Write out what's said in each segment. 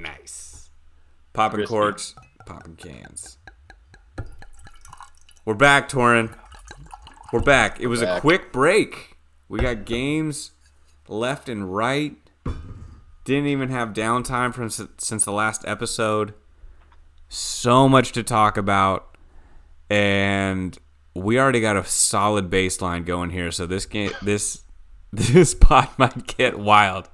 Nice. Popping Crispy. corks, popping cans. We're back, Torin. We're back. It was a quick break. We got games left and right. Didn't even have downtime since the last episode. So much to talk about. And we already got a solid baseline going here. So this game, this pod might get wild.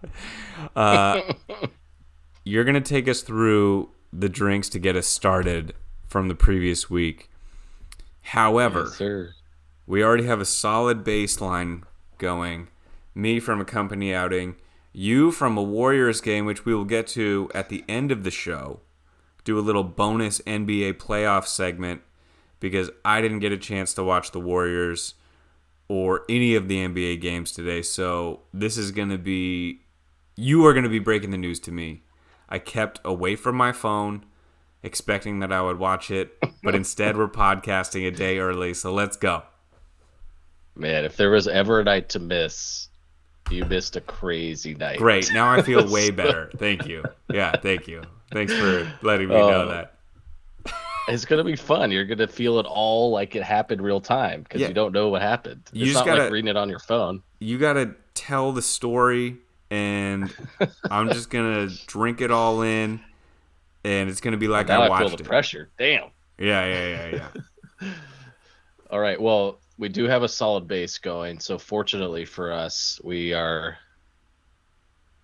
You're going to take us through the drinks to get us started from the previous week. However, Yes, sir. we already have a solid baseline going. Me from a company outing. You from a Warriors game, which we will get to at the end of the show. Do a little bonus NBA playoff segment because I didn't get a chance to watch the Warriors or any of the NBA games today. So this is going to be... You are going to be breaking the news to me. I kept away from my phone, expecting that I would watch it, but instead we're podcasting a day early, so let's go. Man, if there was ever a night to miss, you missed a crazy night. Great, now I feel way better. Thank you. Yeah, thank you. Thanks for letting me know that. It's going to be fun. You're going to feel it all like it happened real time because you don't know what happened. It's not like reading it on your phone. You got to tell the story, and I'm just going to drink it all in, and it's going to be like I watched it. Now I feel the pressure. Damn. Yeah. All right, well, we do have a solid base going, so fortunately for us, we are...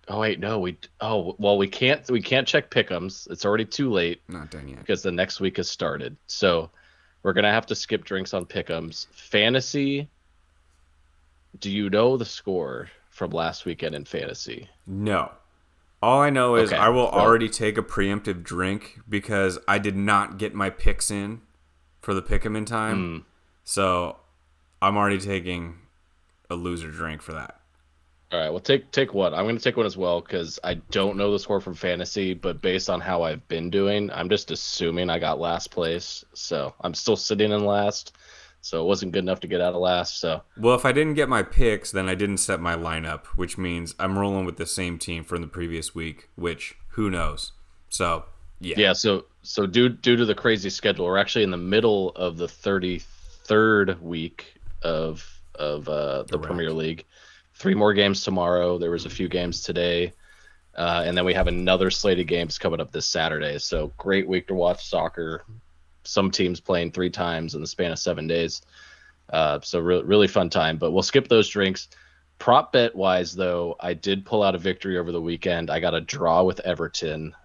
Oh wait, no, we can't check pick'ems. It's already too late. Not done yet. Because the next week has started. So we're gonna have to skip drinks on pick'ems. Fantasy, do you know the score from last weekend in fantasy? No. All I know is I will already take a preemptive drink because I did not get my picks in for the pick'em in time. So I'm already taking a loser drink for that. All right, well, take one. I'm going to take one as well because I don't know the score from fantasy, but based on how I've been doing, I'm just assuming I got last place. So I'm still sitting in last, so it wasn't good enough to get out of last. So well, if I didn't get my picks, then I didn't set my lineup, which means I'm rolling with the same team from the previous week, which who knows? So yeah. Yeah, so due to the crazy schedule, we're actually in the middle of the 33rd week of the Premier League. 3 more games tomorrow. There was a few games today. And then we have another slate of games coming up this Saturday. So great week to watch soccer. Some teams playing 3 times in the span of 7 days. So really fun time. But we'll skip those drinks. Prop bet wise, though, I did pull out a victory over the weekend. I got a draw with Everton.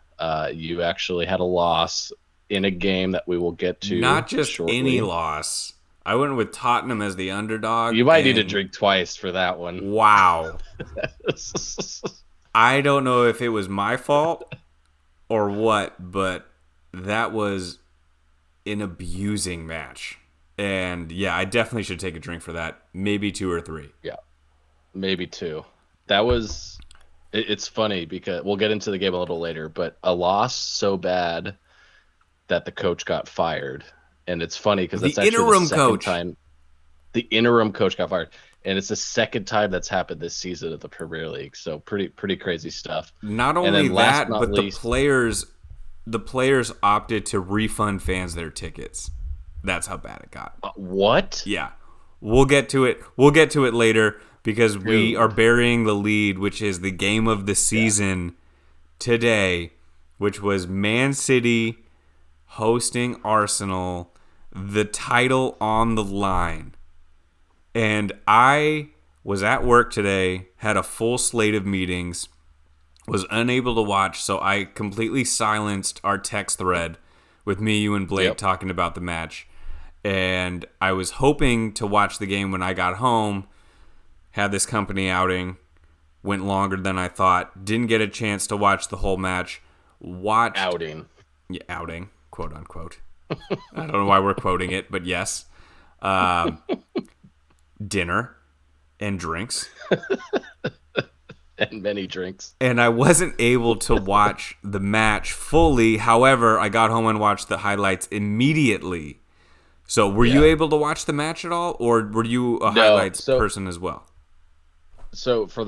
You actually had a loss in a game that we will get to. Not just shortly. any loss. I went with Tottenham as the underdog. You might need to drink twice for that one. Wow. I don't know if it was my fault or what, but that was an abusing match. And yeah, I definitely should take a drink for that. Maybe 2 or 3. Yeah, maybe 2. That was... It's funny because we'll get into the game a little later, but a loss so bad that the coach got fired. And it's funny because that's actually the second time the interim coach got fired. And it's the second time that's happened this season of the Premier League. So pretty crazy stuff. Not only that, but the players opted to refund fans their tickets. That's how bad it got. What? Yeah. We'll get to it. We'll get to it later because we are burying the lead, which is the game of the season today, which was Man City hosting Arsenal, the title on the line. And I was at work today, had a full slate of meetings, was unable to watch, so I completely silenced our text thread with me, you, and Blake talking about the match. And I was hoping to watch the game when I got home, had this company outing, went longer than I thought, didn't get a chance to watch the whole match. Outing, quote unquote. I don't know why we're quoting it, but yes. Dinner and drinks. And many drinks. And I wasn't able to watch the match fully. However, I got home and watched the highlights immediately. So were you able to watch the match at all? Or were you a highlights person as well? So for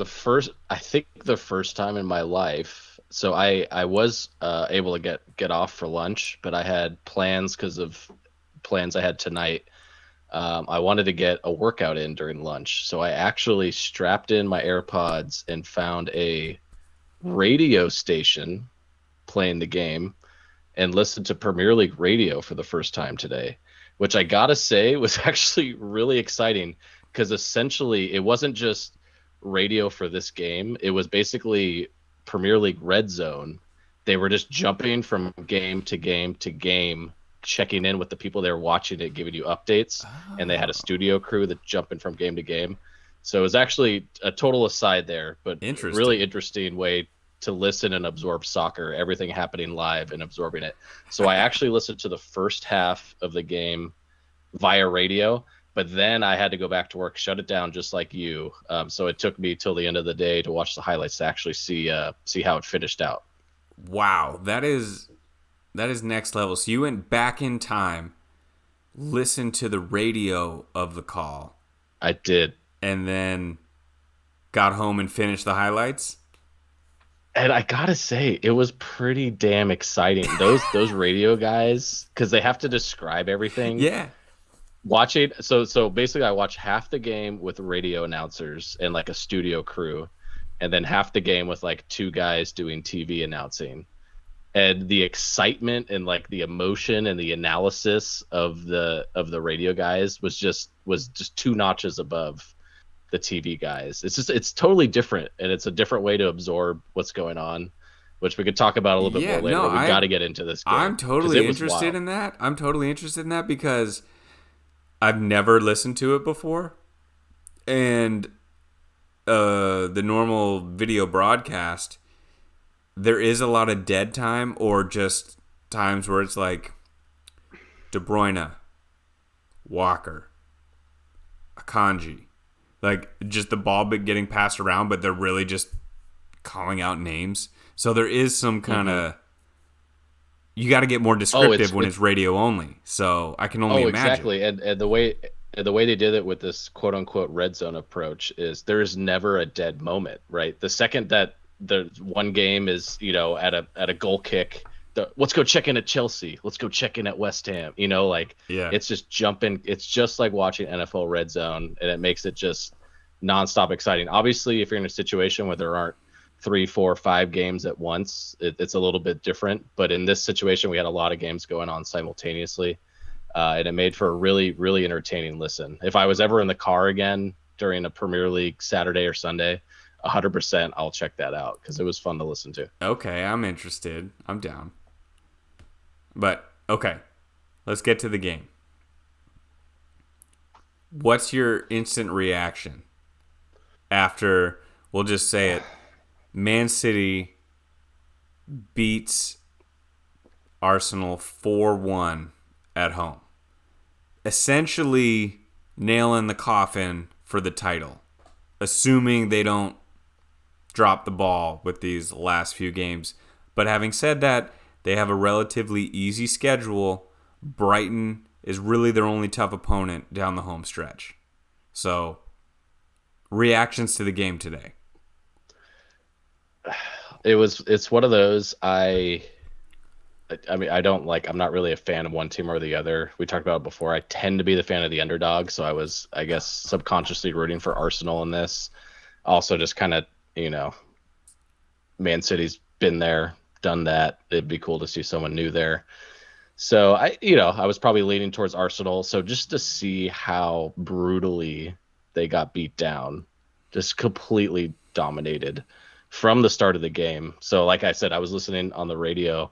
I think the first time in my life, so I was able to get off for lunch, but I had plans because of plans I had tonight. I wanted to get a workout in during lunch, so I actually strapped in my AirPods and found a radio station playing the game and listened to Premier League radio for the first time today, which I gotta say was actually really exciting because essentially it wasn't just radio for this game, it was basically Premier League Red Zone. They were just jumping from game to game to game, checking in with the people they were watching it, giving you updates, and they had a Oh, studio crew that jumping from game to game. So it was actually a total aside there, but really interesting. interesting way to listen and absorb soccer, everything happening live and absorbing it. So I actually listened to the first half of the game via radio, but then I had to go back to work, shut it down just like you. So it took me till the end of the day to watch the highlights to actually see how it finished out. Wow, that is next level. So you went back in time, listened to the radio of the call, I did. and then got home and finished the highlights. And I gotta say, it was pretty damn exciting. Those radio guys, because they have to describe everything. Yeah. Watching, so basically, I watched half the game with radio announcers and like a studio crew, and then half the game with like two guys doing TV announcing. And the excitement and like the emotion and the analysis of the radio guys was just two notches above the TV guys. It's totally different, and it's a different way to absorb what's going on, which we could talk about a little bit Yeah, more later. no, But we got to get into this I'm game because totally it was interested wild. in that. I'm totally interested in that because I've never listened to it before. And the normal video broadcast, there is a lot of dead time or just times where it's like De Bruyne, Walker, Akanji. Like just the ball getting passed around, but they're really just calling out names. So there is some kind Hmm. of, you got to get more Oh, descriptive when it's radio only. So I can only oh, imagine. exactly. And the way they did it with this quote unquote red zone approach is there is never a dead moment, right? The second that the one game is, at a goal kick, let's go check in at Chelsea, let's go check in at West Ham, like Yeah. it's just jumping. It's just like watching NFL red zone, and it makes it just nonstop exciting. Obviously, if you're in a situation where there aren't three, four, five games at once, it's a little bit different. But in this situation, we had a lot of games going on simultaneously, and it made for a really, really entertaining listen. If I was ever in the car again during a Premier League Saturday or Sunday, 100% I'll check that out because it was fun to listen to. Okay, I'm interested. I'm down. But okay, let's get to the game. What's your instant reaction after, we'll just say it, Man City beats Arsenal 4-1 at home? Essentially nailing the coffin for the title, assuming they don't drop the ball with these last few games. But having said that, they have a relatively easy schedule. Brighton is really their only tough opponent down the home stretch. So, reactions to the game today. It's one of those. I mean, I'm not really a fan of one team or the other. We talked about it before. I tend to be the fan of the underdog, so I was, I guess, subconsciously rooting for Arsenal in this. Also, just kind of, Man City's been there, done that. It'd be cool to see someone new there. So I was probably leaning towards Arsenal. So just to see how brutally they got beat down, just completely dominated from the start of the game. So like I said, I was listening on the radio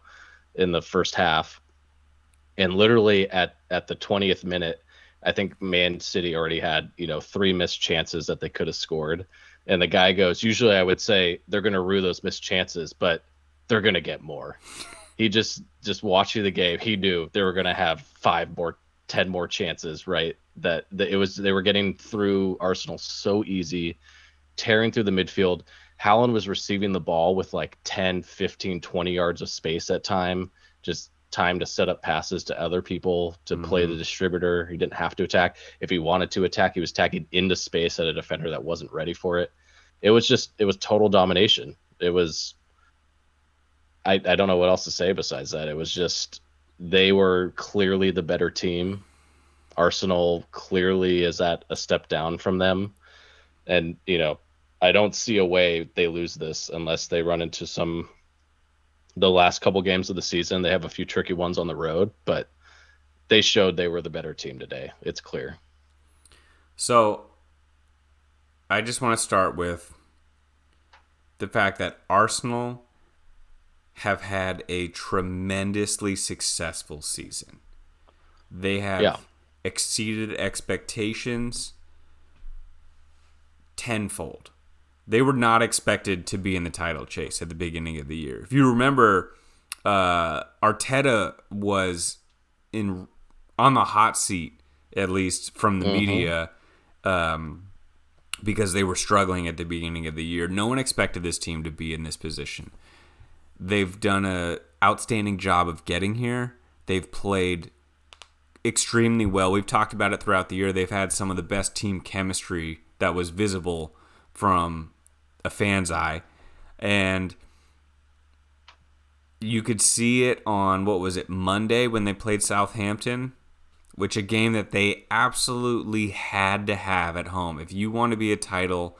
in the first half, and literally at the 20th minute, I think Man City already had, three missed chances that they could have scored. And the guy goes, usually I would say they're going to rue those missed chances, but they're going to get more. He just watching the game, he knew they were going to have five more, 10 more chances, right? That it was, they were getting through Arsenal so easy, tearing through the midfield. Haaland was receiving the ball with like 10, 15, 20 yards of space at time, just time to set up passes to other people to play Mm-hmm. the distributor. He didn't have to attack. If he wanted to attack, he was attacking into space at a defender that wasn't ready for it. it was total domination. It was I don't know what else to say besides that. It was just they were clearly the better team. Arsenal clearly is at a step down from them. And, I don't see a way they lose this unless they run into the last couple games of the season. They have a few tricky ones on the road, but they showed they were the better team today. It's clear. So I just want to start with the fact that Arsenal have had a tremendously successful season. They have exceeded expectations tenfold. They were not expected to be in the title chase at the beginning of the year. If you remember, Arteta was on the hot seat, at least from the media, because they were struggling at the beginning of the year. No one expected this team to be in this position. They've done an outstanding job of getting here. They've played extremely well. We've talked about it throughout the year. They've had some of the best team chemistry that was visible from a fan's eye. And you could see it on, Monday when they played Southampton, which a game that they absolutely had to have at home. If you want to be a title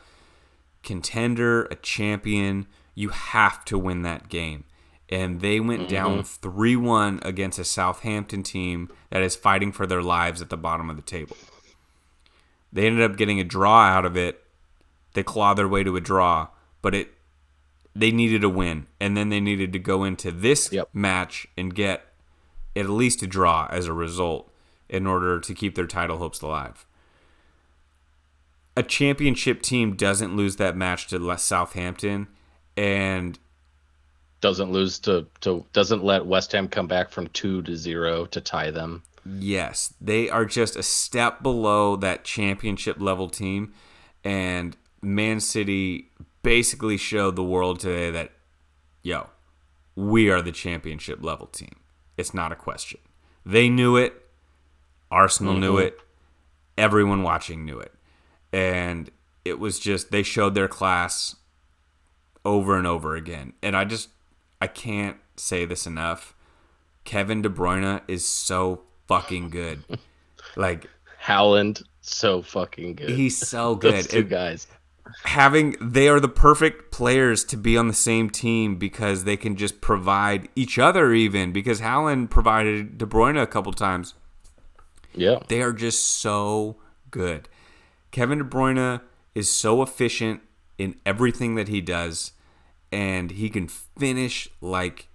contender, a champion, you have to win that game. And they went down 3-1 against a Southampton team that is fighting for their lives at the bottom of the table. They ended up getting a draw out of it. They clawed their way to a draw, but they needed a win. And then they needed to go into this match and get at least a draw as a result in order to keep their title hopes alive. A championship team doesn't lose that match to Southampton and doesn't let West Ham come back from 2-0 to tie them. Yes, they are just a step below that championship level team, and Man City basically showed the world today that, we are the championship level team. It's not a question. They knew it. Arsenal knew it. Everyone watching knew it. And it was just, they showed their class over and over again. And I can't say this enough. Kevin De Bruyne is so fucking good. Like Haaland, so fucking good. He's so good. Those two guys. They are the perfect players to be on the same team because they can just provide each other even. Because Haaland provided De Bruyne a couple times. Yeah. They are just so good. Kevin De Bruyne is so efficient in everything that he does. And he can finish like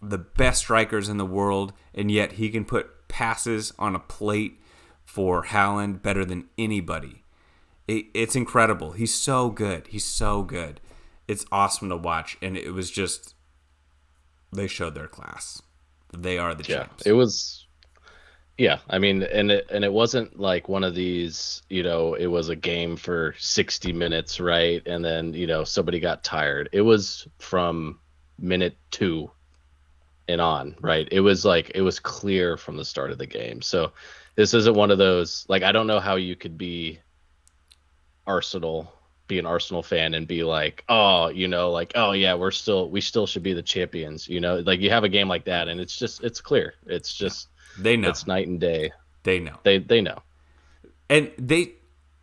the best strikers in the world, and yet he can put passes on a plate for Haaland better than anybody. It's incredible. He's so good. He's so good. It's awesome to watch, and it was just, they showed their class. They are the champs. It was, I mean, and it wasn't like one of these, it was a game for 60 minutes, right? And then, somebody got tired. It was from minute 2 and on, right? It was clear from the start of the game. So this isn't one of those, like, I don't know how you could be an Arsenal fan and be like, oh, oh yeah, we still should be the champions, like you have a game like that and it's clear. It's just, they know. It's night and day. They know. They know. And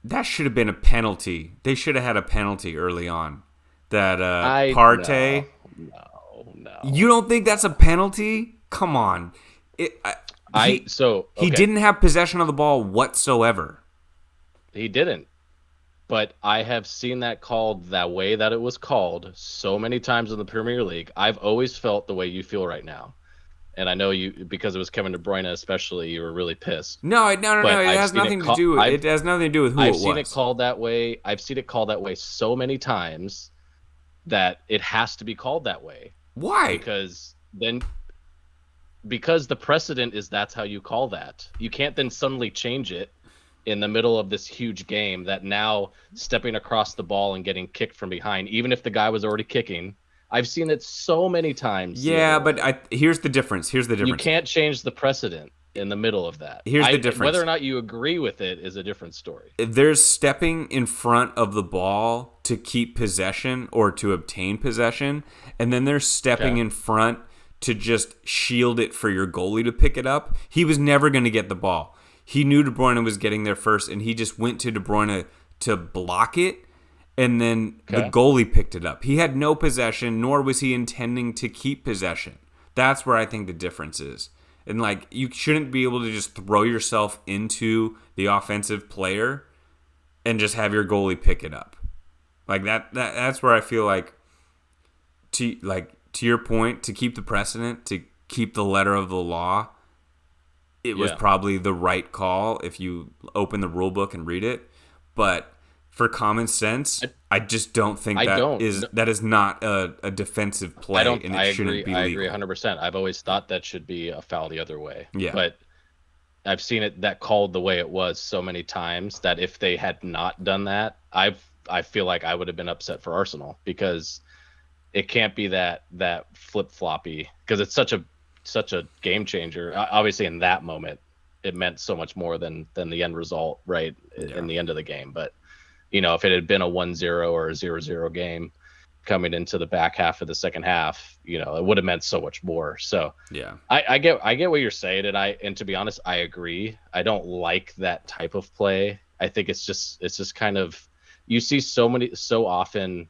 that should have been a penalty. They should have had a penalty early on. That Partey. No. You don't think that's a penalty? Come on. He didn't have possession of the ball whatsoever. He didn't. But I have seen that called that way that it was called so many times in the Premier League. I've always felt the way you feel right now. And I know you, because it was Kevin De Bruyne especially, you were really pissed. No. It has nothing to do with it. Has nothing to do with who it was. I've seen it called that way. I've seen it called that way so many times that it has to be called that way. Why? Because the precedent is that's how you call that. You can't then suddenly change it in the middle of this huge game that now stepping across the ball and getting kicked from behind, even if the guy was already kicking. I've seen it so many times. Yeah, but here's the difference. You can't change the precedent. in the middle of that. Here's the difference. Whether or not you agree with it is a different story. There's stepping in front of the ball to keep possession or to obtain possession, and then there's stepping in front to just shield it for your goalie to pick it up. He was never going to get the ball. He knew De Bruyne was getting there first, and he just went to De Bruyne to block it, and then the goalie picked it up. He had no possession, nor was he intending to keep possession. That's where I think the difference is. And, like, you shouldn't be able to just throw yourself into the offensive player and just have your goalie pick it up. Like, that's where I feel like, to your point, to keep the precedent, to keep the letter of the law, it was probably the right call if you open the rule book and read it. But for common sense, I just don't think that is not a defensive play, and it shouldn't be legal. I agree 100%. I've always thought that should be a foul the other way. Yeah. But I've seen it that called the way it was so many times that if they had not done that, I feel like I would have been upset for Arsenal, because it can't be that flip-floppy, because it's such a game changer. Obviously, in that moment, it meant so much more than the end result, right, in the end of the game. But if it had been a 1-0 or a 0-0 game coming into the back half of the second half, it would have meant so much more. So yeah, I get what you're saying, and to be honest, I agree. I don't like that type of play. I think it's just kind of, you see so often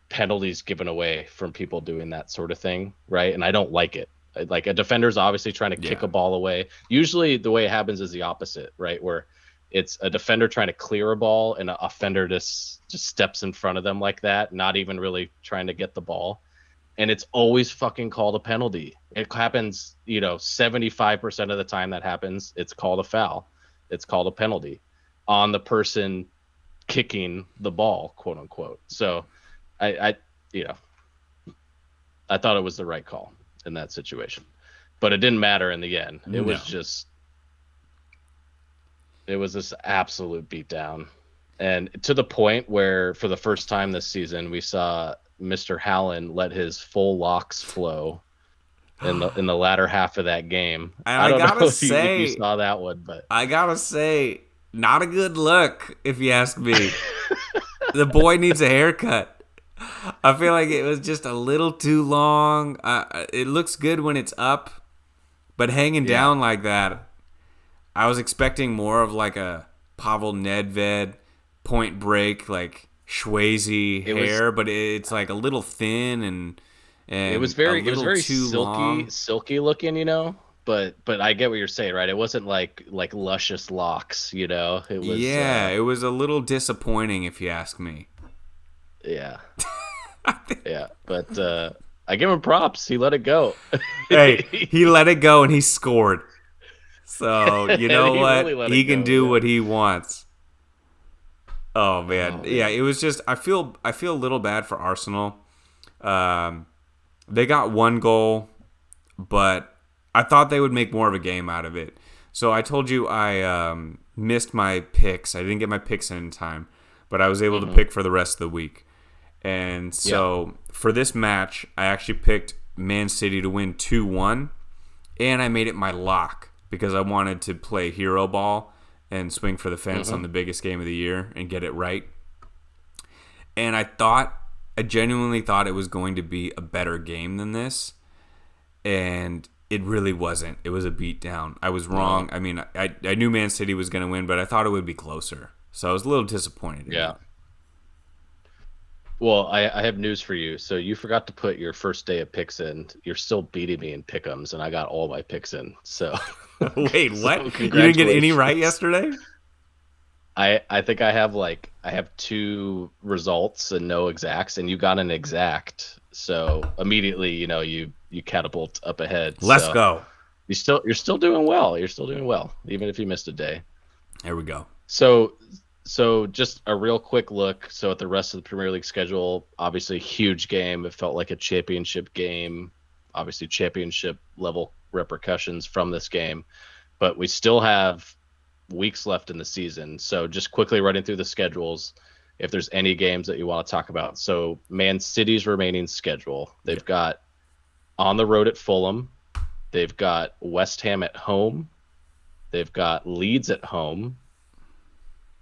penalties given away from people doing that sort of thing, right? And I don't like it. Like, a defender's obviously trying to kick a ball away. Usually the way it happens is the opposite, right? Where it's a defender trying to clear a ball and an offender just steps in front of them like that, not even really trying to get the ball. And it's always fucking called a penalty. It happens, 75% of the time that happens, it's called a foul. It's called a penalty on the person kicking the ball, quote unquote. So I thought it was the right call in that situation, but it didn't matter in the end. It was this absolute beatdown, and to the point where for the first time this season we saw Mr. Hallen let his full locks flow in the latter half of that game. And I don't know if you saw that one, but I gotta say, not a good look, if you ask me. The boy needs a haircut. I feel like it was just a little too long. It looks good when it's up, but hanging down like that, I was expecting more of like a Pavel Nedved Point Break, like Swayze hair, but it's like a little thin and it was very too silky looking, But I get what you're saying, right? It wasn't like luscious locks, It was it was a little disappointing, if you ask me. Yeah. Yeah, but I give him props. He let it go. Hey, he let it go and he scored. So, you know what? Really he can do what he wants. Oh man. Yeah, it was just I feel a little bad for Arsenal. They got one goal, but I thought they would make more of a game out of it. So I told you I missed my picks. I didn't get my picks in time, but I was able to pick for the rest of the week. And so for this match, I actually picked Man City to win 2-1, and I made it my lock because I wanted to play hero ball and swing for the fence on the biggest game of the year and get it right. And I genuinely thought it was going to be a better game than this, and it really wasn't. It was a beatdown. I was wrong. I mean, I knew Man City was going to win, but I thought it would be closer. So I was a little disappointed. Yeah. Well, I have news for you. So you forgot to put your first day of picks in. You're still beating me in pick'ems, and I got all my picks in. So wait, what? You didn't get any right yesterday? I think I have 2 results and no exacts, and you got an exact. So immediately, you catapult up ahead. Let's go. You're still doing well. You're still doing well, even if you missed a day. There we go. So just a real quick look. So at the rest of the Premier League schedule, obviously huge game. It felt like a championship game. Obviously championship level repercussions from this game, but we still have weeks left in the season. So just quickly running through the schedules, if there's any games that you want to talk about. So Man City's remaining schedule, they've got on the road at Fulham, they've got West Ham at home, They've got Leeds at home,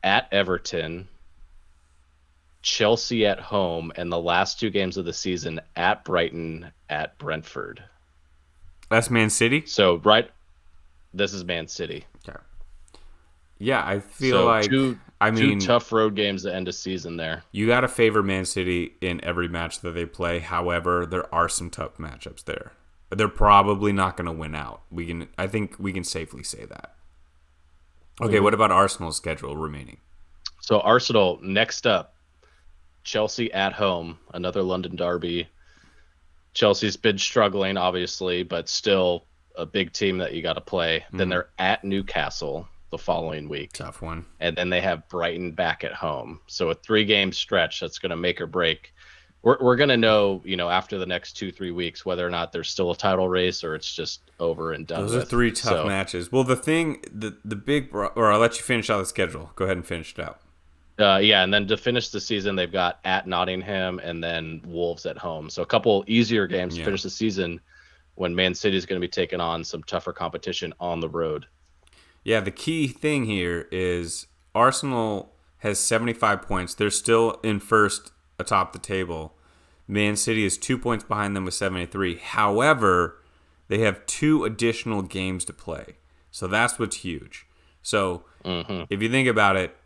at Everton, Chelsea at home, and the last 2 games of the season at Brighton, at Brentford. That's Man City? So, this is Man City. Okay. Yeah, I feel So like, two tough road games to end a season there. you got to favor Man City in every match that they play. However, there are some tough matchups there. They're probably not going to win out. I think we can safely say that. Okay, what about Arsenal's schedule remaining? So Arsenal next up, Chelsea at home, another London derby. Chelsea's been struggling, obviously, but still a big team that you got to play. Then they're at Newcastle the following week. Tough one. And then they have Brighton back at home. So a 3-game stretch that's going to make or break. We're going to know, after the next 2-3 weeks whether or not there's still a title race or it's just over and done. Those are 3 tough matches. Well, the big, or I'll let you finish out the schedule. Go ahead and finish it out. And then to finish the season, they've got at Nottingham and then Wolves at home. So a couple easier games to finish the season when Man City is going to be taking on some tougher competition on the road. Yeah, the key thing here is Arsenal has 75 points. They're still in first atop the table. Man City is 2 points behind them with 73. However, they have 2 additional games to play. So that's what's huge. So if you think about it,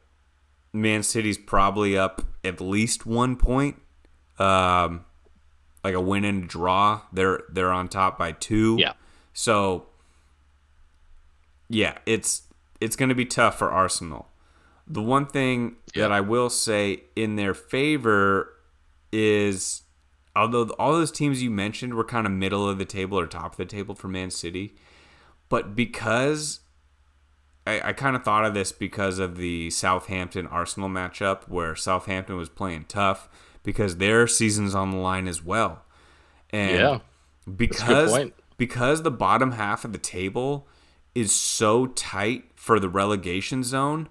Man City's probably up at least 1 point. Like a win and a draw. They're on top by 2. Yeah. So yeah, it's going to be tough for Arsenal. The one thing that I will say in their favor is, although all those teams you mentioned were kind of middle of the table or top of the table for Man City, but because I kind of thought of this because of the Southampton-Arsenal matchup where Southampton was playing tough because their season's on the line as well. And because the bottom half of the table is so tight for the relegation zone,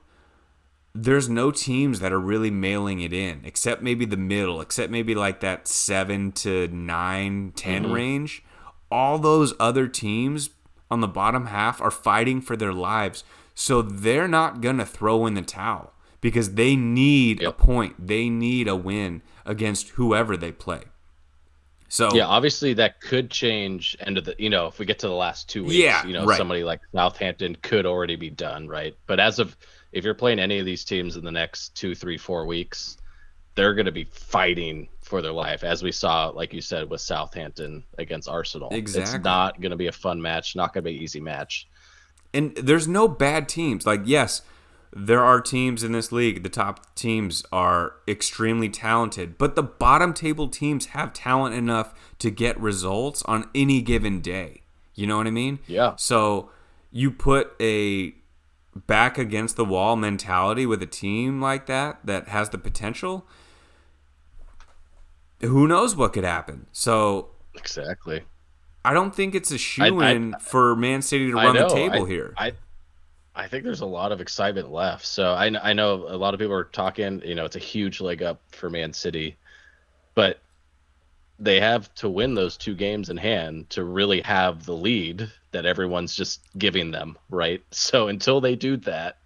there's no teams that are really mailing it in, except maybe the middle, except maybe like that 7 to 9, 10 range. All those other teams on the bottom half are fighting for their lives, so they're not going to throw in the towel because they need a point. They need a win against whoever they play. So obviously that could change end of the, if we get to the last 2 weeks, somebody like Southampton could already be done, right? But if you're playing any of these teams in the next 2, 3, 4 weeks, they're going to be fighting for their life, as we saw, like you said, with Southampton against Arsenal. Exactly. It's not going to be a fun match, not going to be an easy match. And there's no bad teams. Like, yes, there are teams in this league. The top teams are extremely talented, but the bottom table teams have talent enough to get results on any given day. You know what I mean? Yeah. So you put a back against the wall mentality with a team like that has the potential. Who knows what could happen? So exactly. I don't think it's a shoo-in for Man City to run the table here. I think there's a lot of excitement left. So I know a lot of people are talking, it's a huge leg up for Man City, but they have to win those 2 games in hand to really have the lead that everyone's just giving them, right? So until they do that,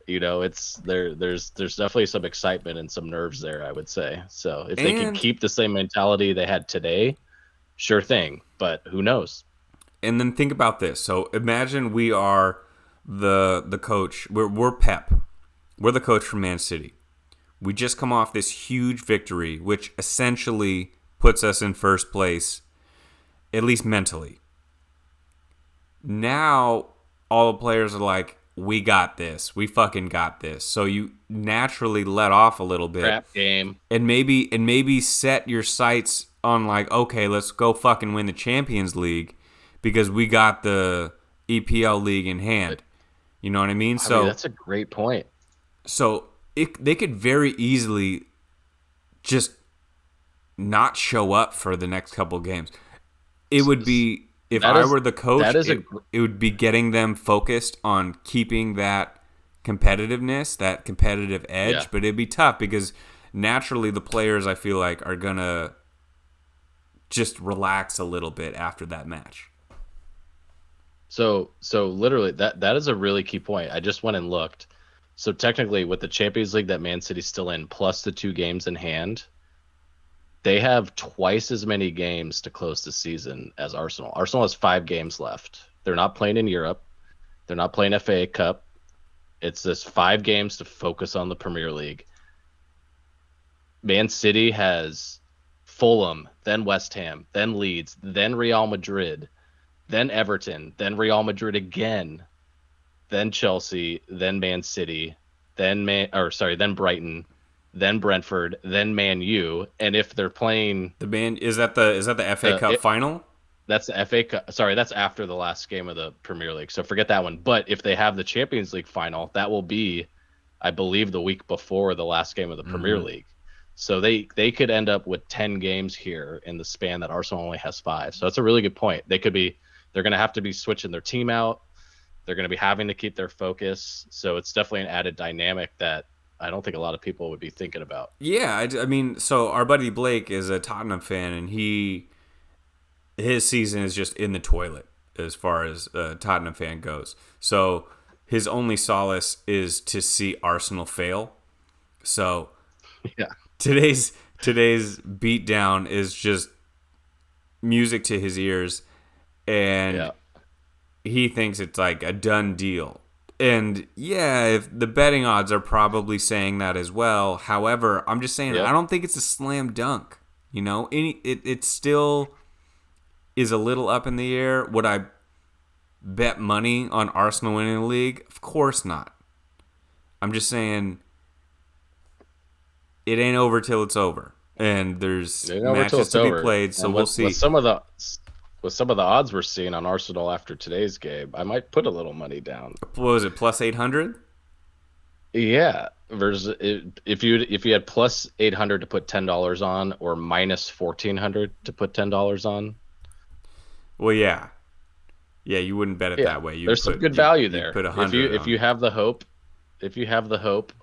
it's there's definitely some excitement and some nerves there, I would say. So if they can keep the same mentality they had today, sure thing, but who knows? And then think about this. So imagine we are the coach. We're Pep. We're the coach from Man City. We just come off this huge victory, which essentially puts us in first place, at least mentally. Now all the players are like, we got this. We fucking got this. So you naturally let off a little bit. Crap game. And maybe set your sights on like, okay, let's go fucking win the Champions League because we got the EPL league in hand. You know what I mean? So that's a great point. So they could very easily just not show up for the next couple of games. It would be, if I were the coach, it would be getting them focused on keeping that competitiveness, that competitive edge. Yeah. But it'd be tough because naturally the players, I feel like, are going to just relax a little bit after that match. So literally that is a really key point. I just went and looked. So technically, with the Champions League that Man City's still in, plus the 2 games in hand, they have twice as many games to close the season as Arsenal. Arsenal has 5 games left. They're not playing in Europe. They're not playing FA Cup. It's this 5 games to focus on the Premier League. Man City has Fulham, then West Ham, then Leeds, then Real Madrid, then Everton, then Real Madrid again, then Chelsea, then Man City, then Brighton, then Brentford, then Man U, and if they're playing The band is that the FA Cup final? that's the FA Cup. Sorry, that's after the last game of the Premier League. So forget that one. But if they have the Champions League final, that will be, I believe, the week before the last game of the Premier League. So they could end up with 10 games here in the span that Arsenal only has 5. So that's a really good point. They're going to have to be switching their team out. They're going to be having to keep their focus. So it's definitely an added dynamic that I don't think a lot of people would be thinking about. Yeah, I mean, so our buddy Blake is a Tottenham fan, and his season is just in the toilet as far as a Tottenham fan goes. So his only solace is to see Arsenal fail. So Yeah. today's beatdown is just music to his ears, and Yeah. he thinks it's like a done deal. And yeah, if the betting odds are probably saying that as well. However, I'm just saying Yep. I don't think it's a slam dunk. It still is a little up in the air. Would I bet money on Arsenal winning the league? Of course not. I'm just saying it ain't over till it's over, and there's matches to be played. So we'll see. With some of the odds we're seeing on Arsenal after today's game, I might put a little money down. What was it, plus 800? Yeah, versus if you had plus 800 to put $10 on, or minus 1,400 to put $10 on. Well, yeah, you wouldn't bet it that way. There's some good value there. Put 100. If you have the hope,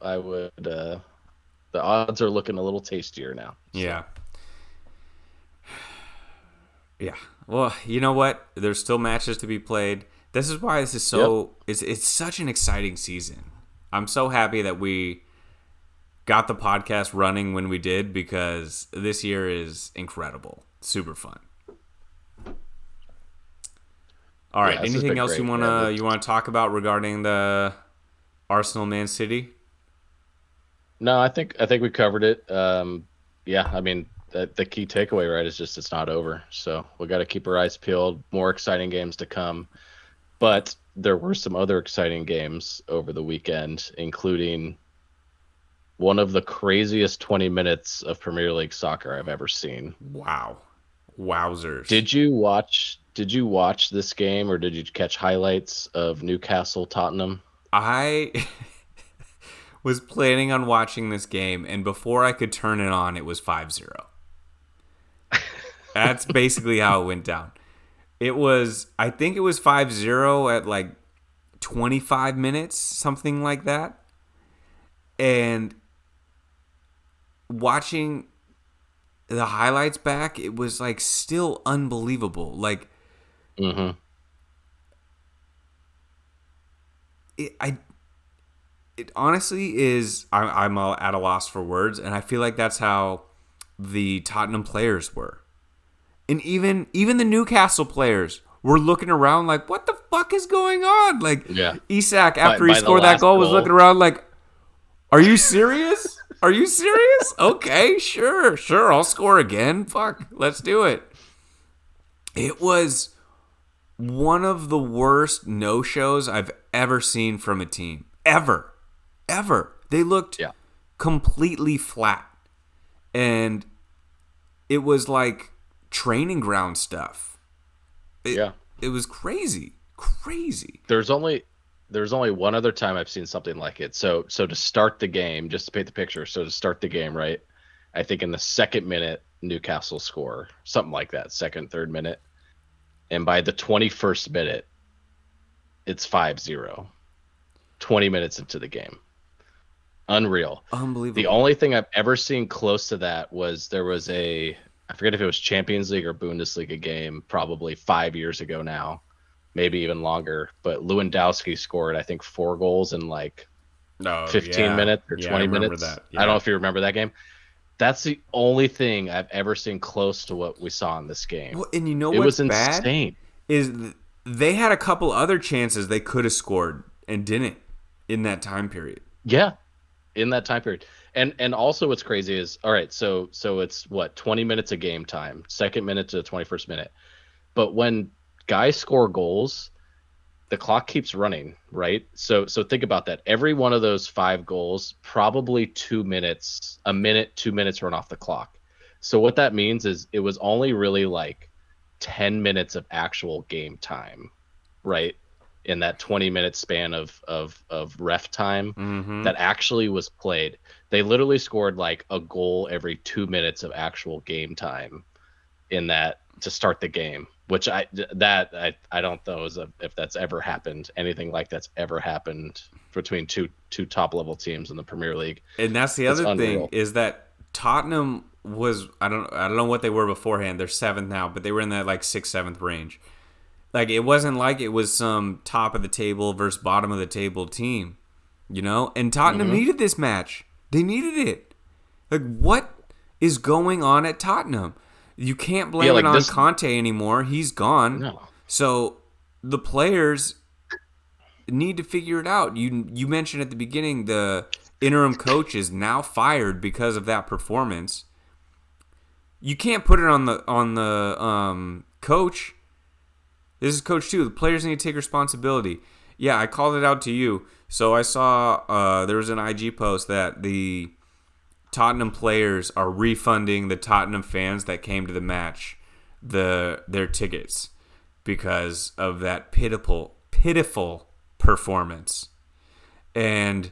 I would. The odds are looking a little tastier now. So. Yeah. Yeah. Well, you know what? There's still matches to be played. This is why this is so. Yep. It's such an exciting season. I'm so happy that we got the podcast running when we did, because this year is incredible. Super fun. All right. Anything else you wanna talk about regarding the Arsenal Man City? No, I think we covered it. Yeah, I mean, the key takeaway, right, is just it's not over. So we got to keep our eyes peeled. More exciting games to come. But there were some other exciting games over the weekend, including one of the craziest 20 minutes of Premier League soccer I've ever seen. Wow. Wowzers. Did you watch this game, or did you catch highlights of Newcastle Tottenham? I was planning on watching this game, and before I could turn it on, it was 5-0. That's basically how it went down. I think it was 5-0 at like 25 minutes, something like that. And watching the highlights back, it was like still unbelievable. Like, Mm-hmm. It honestly is. I'm at a loss for words, and I feel like that's how the Tottenham players were, and even the Newcastle players were looking around like, "What the fuck is going on?" Like, Yeah. Isak, after he scored that goal, was looking around like, "Are you serious? Are you serious? Okay, sure, I'll score again. Fuck, let's do it." It was one of the worst no-shows I've ever seen from a team. Ever. They looked completely flat. And it was like training ground stuff. It was crazy. There's only one other time I've seen something like it. So to start the game, just to paint the picture, right? I think in the second minute, Newcastle score, something like that, second, third minute. And by the 21st minute, it's 5-0. 20 minutes into the game. Unreal. Unbelievable. The only thing I've ever seen close to that was there was I forget if it was Champions League or Bundesliga game, probably 5 years ago now. maybe even longer. But Lewandowski scored, I think, 4 goals in like Oh 15 yeah, minutes or yeah, I 20 remember minutes. that. I don't know Yeah. if you remember that game. That's the only thing I've ever seen close to what we saw in this game. Well, and you know It what's was bad insane. is they had a couple other chances they could have scored and didn't in that time period. Yeah, in that time period. And also what's crazy is, all right, so it's what, 20 minutes of game time, second minute to the 21st minute. But when guys score goals, the clock keeps running, right? So think about that. Every one of those 5 goals, probably 2 minutes, a minute, 2 minutes run off the clock. So what that means is it was only really like 10 minutes of actual game time, right? In that 20-minute span of ref time Mm-hmm. that actually was played. They literally scored like a goal every 2 minutes of actual game time in that to start the game, which I don't know if that's ever happened, anything like that's ever happened between two top level teams in the Premier League. And that's the It's other thing unreal. is that Tottenham was I don't know what they were beforehand. They're seventh now, but they were in that like sixth, seventh range. Like it wasn't like it was some top of the table versus bottom of the table team, you know? And Tottenham Hmm. needed this match. They needed it. Like what is going on at Tottenham? You can't Yeah, blame it like on this. Conte anymore. He's gone. No. So the players need to figure it out. You mentioned at the beginning the interim coach is now fired because of that performance. You can't put it on the coach. This is coach too. The players need to take responsibility. Yeah, I called it out to you. So I saw there was an IG post that the Tottenham players are refunding the Tottenham fans that came to the match their tickets because of that pitiful performance. And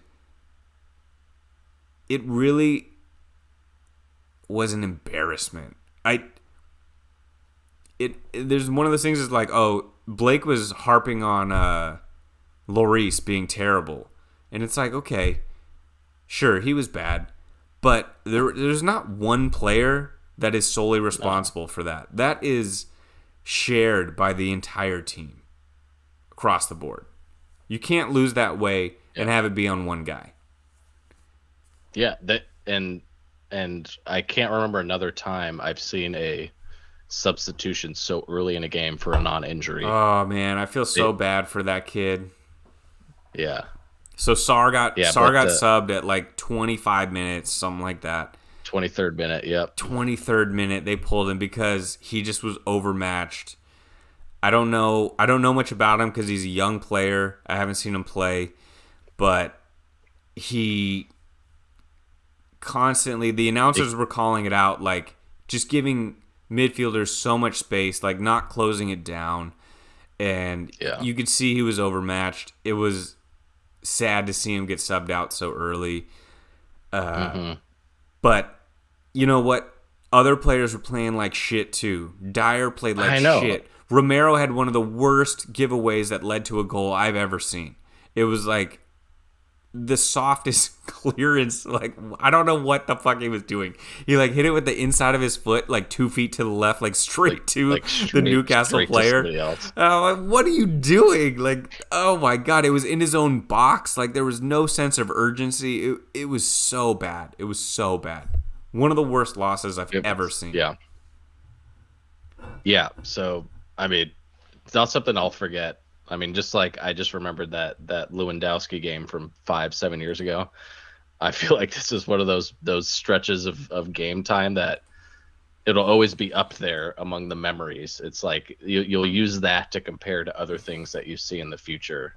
it really was an embarrassment. There's one of those things is like, oh, Blake was harping on Lloris being terrible. And it's like, okay, sure, he was bad, but there's not one player that is solely No. responsible for that. That is shared by the entire team across the board. You can't lose that way and Yeah. have it be on one guy. Yeah. And I can't remember another time I've seen a substitution so early in a game for a non-injury. Oh man, I feel so It, bad for that kid. yeah. So Yeah, Sar but got subbed at like 25 minutes, something like that. 23rd minute. Yep. 23rd minute they pulled him because he just was overmatched. I don't know much about him because he's a young player. I haven't seen him play, but he constantly the It, announcers were calling it out like just giving midfielders so much space, like not closing it down, and yeah. you could see he was overmatched. It was sad to see him get subbed out so early. Hmm. But you know what? Other players were playing like shit too. Dyer played like I know. shit. Romero had one of the worst giveaways that led to a goal I've ever seen. It was like the softest clearance. Like I don't know what the fuck he was doing. He like hit it with the inside of his foot, like 2 feet to the left, like like straight to like the straight Newcastle straight to player. somebody else. Like, what are you doing? Like, oh my god, it was in his own box. Like there was no sense of urgency. It was so bad. It was so bad. One of the worst losses I've It ever was, seen. yeah. Yeah. So I mean, it's not something I'll forget. I mean, just like I just remembered that Lewandowski game from 5, 7 years ago. I feel like this is one of those stretches of game time that it'll always be up there among the memories. It's like you'll use that to compare to other things that you see in the future.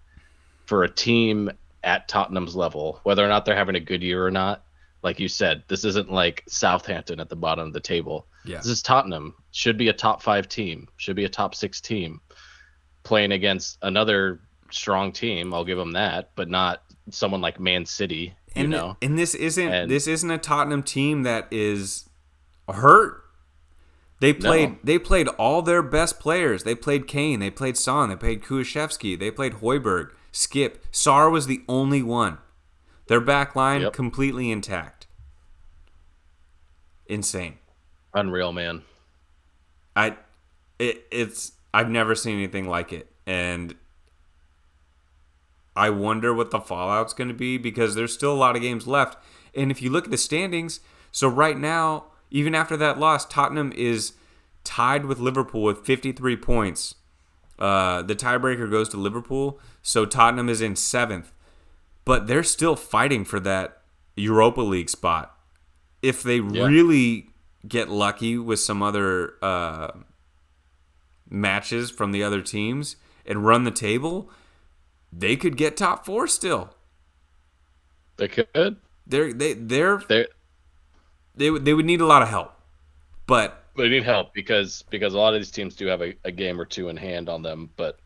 For a team at Tottenham's level, whether or not they're having a good year or not, like you said, this isn't like Southampton at the bottom of the table. Yeah. This is Tottenham. Should be a top 5 team, should be a top 6 team playing against another strong team. I'll give them that, but not someone like Man City, you And know. and And this isn't a Tottenham team that is hurt. no, They played all their best players. They played Kane, they played Son, they played Kuishevsky, they played Hoiberg, Skip. Sar was the only one. Their back line yep, completely intact. Insane. unreal, man. I it's I've never seen anything like it. And I wonder what the fallout's going to be because there's still a lot of games left. And if you look at the standings, so right now, even after that loss, Tottenham is tied with Liverpool with 53 points. The tiebreaker goes to Liverpool, so Tottenham is in 7th. But they're still fighting for that Europa League spot. If they really get lucky with some other matches from the other teams and run the table, they could get top 4 still. They could. They would need a lot of help, but they need help because a lot of these teams do have a game or two in hand on them, but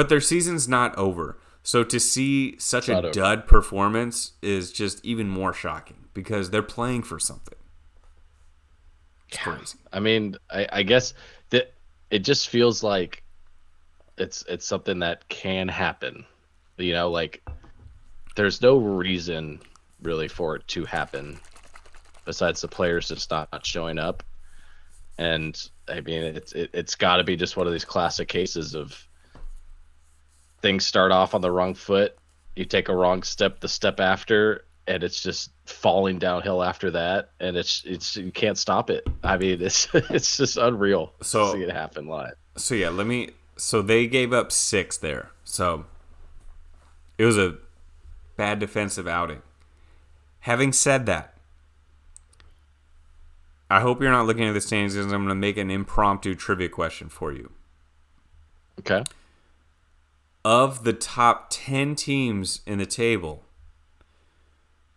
their season's not over. So to see such a dud performance is just even more shocking because they're playing for something. It's crazy. I mean, I guess that it just feels like it's something that can happen. You know, like there's no reason really for it to happen besides the players just not showing up. And I mean, it's got to be just one of these classic cases of things start off on the wrong foot. You take a wrong step the step after, and it's just falling downhill after that. And it's you can't stop it. I mean, it's just unreal to see it happen live. So yeah, so they gave up 6 there. So it was a bad defensive outing. Having said that, I hope you're not looking at the standings because I'm going to make an impromptu trivia question for you. Okay. Of the top 10 teams in the table,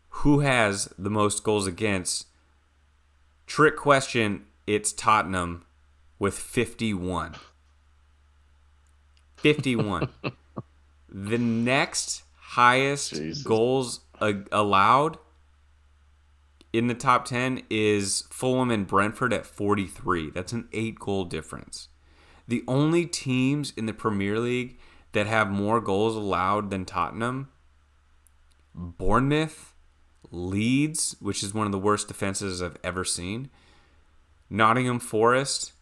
who has the most goals against? Trick question, it's Tottenham with 51. 51. The next highest goals allowed in the top 10 is Fulham and Brentford at 43. That's an 8-goal difference. The only teams in the Premier League that have more goals allowed than Tottenham, Bournemouth, Leeds, which is one of the worst defenses I've ever seen, Nottingham Forest,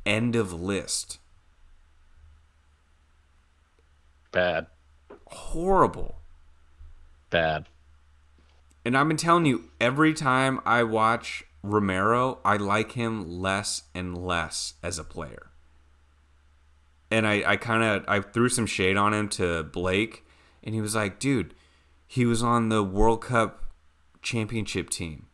end of list. Bad. Horrible. Bad. And I've been telling you, every time I watch Romero, I like him less and less as a player. And I threw some shade on him to Blake, and he was like, dude, he was on the World Cup championship team.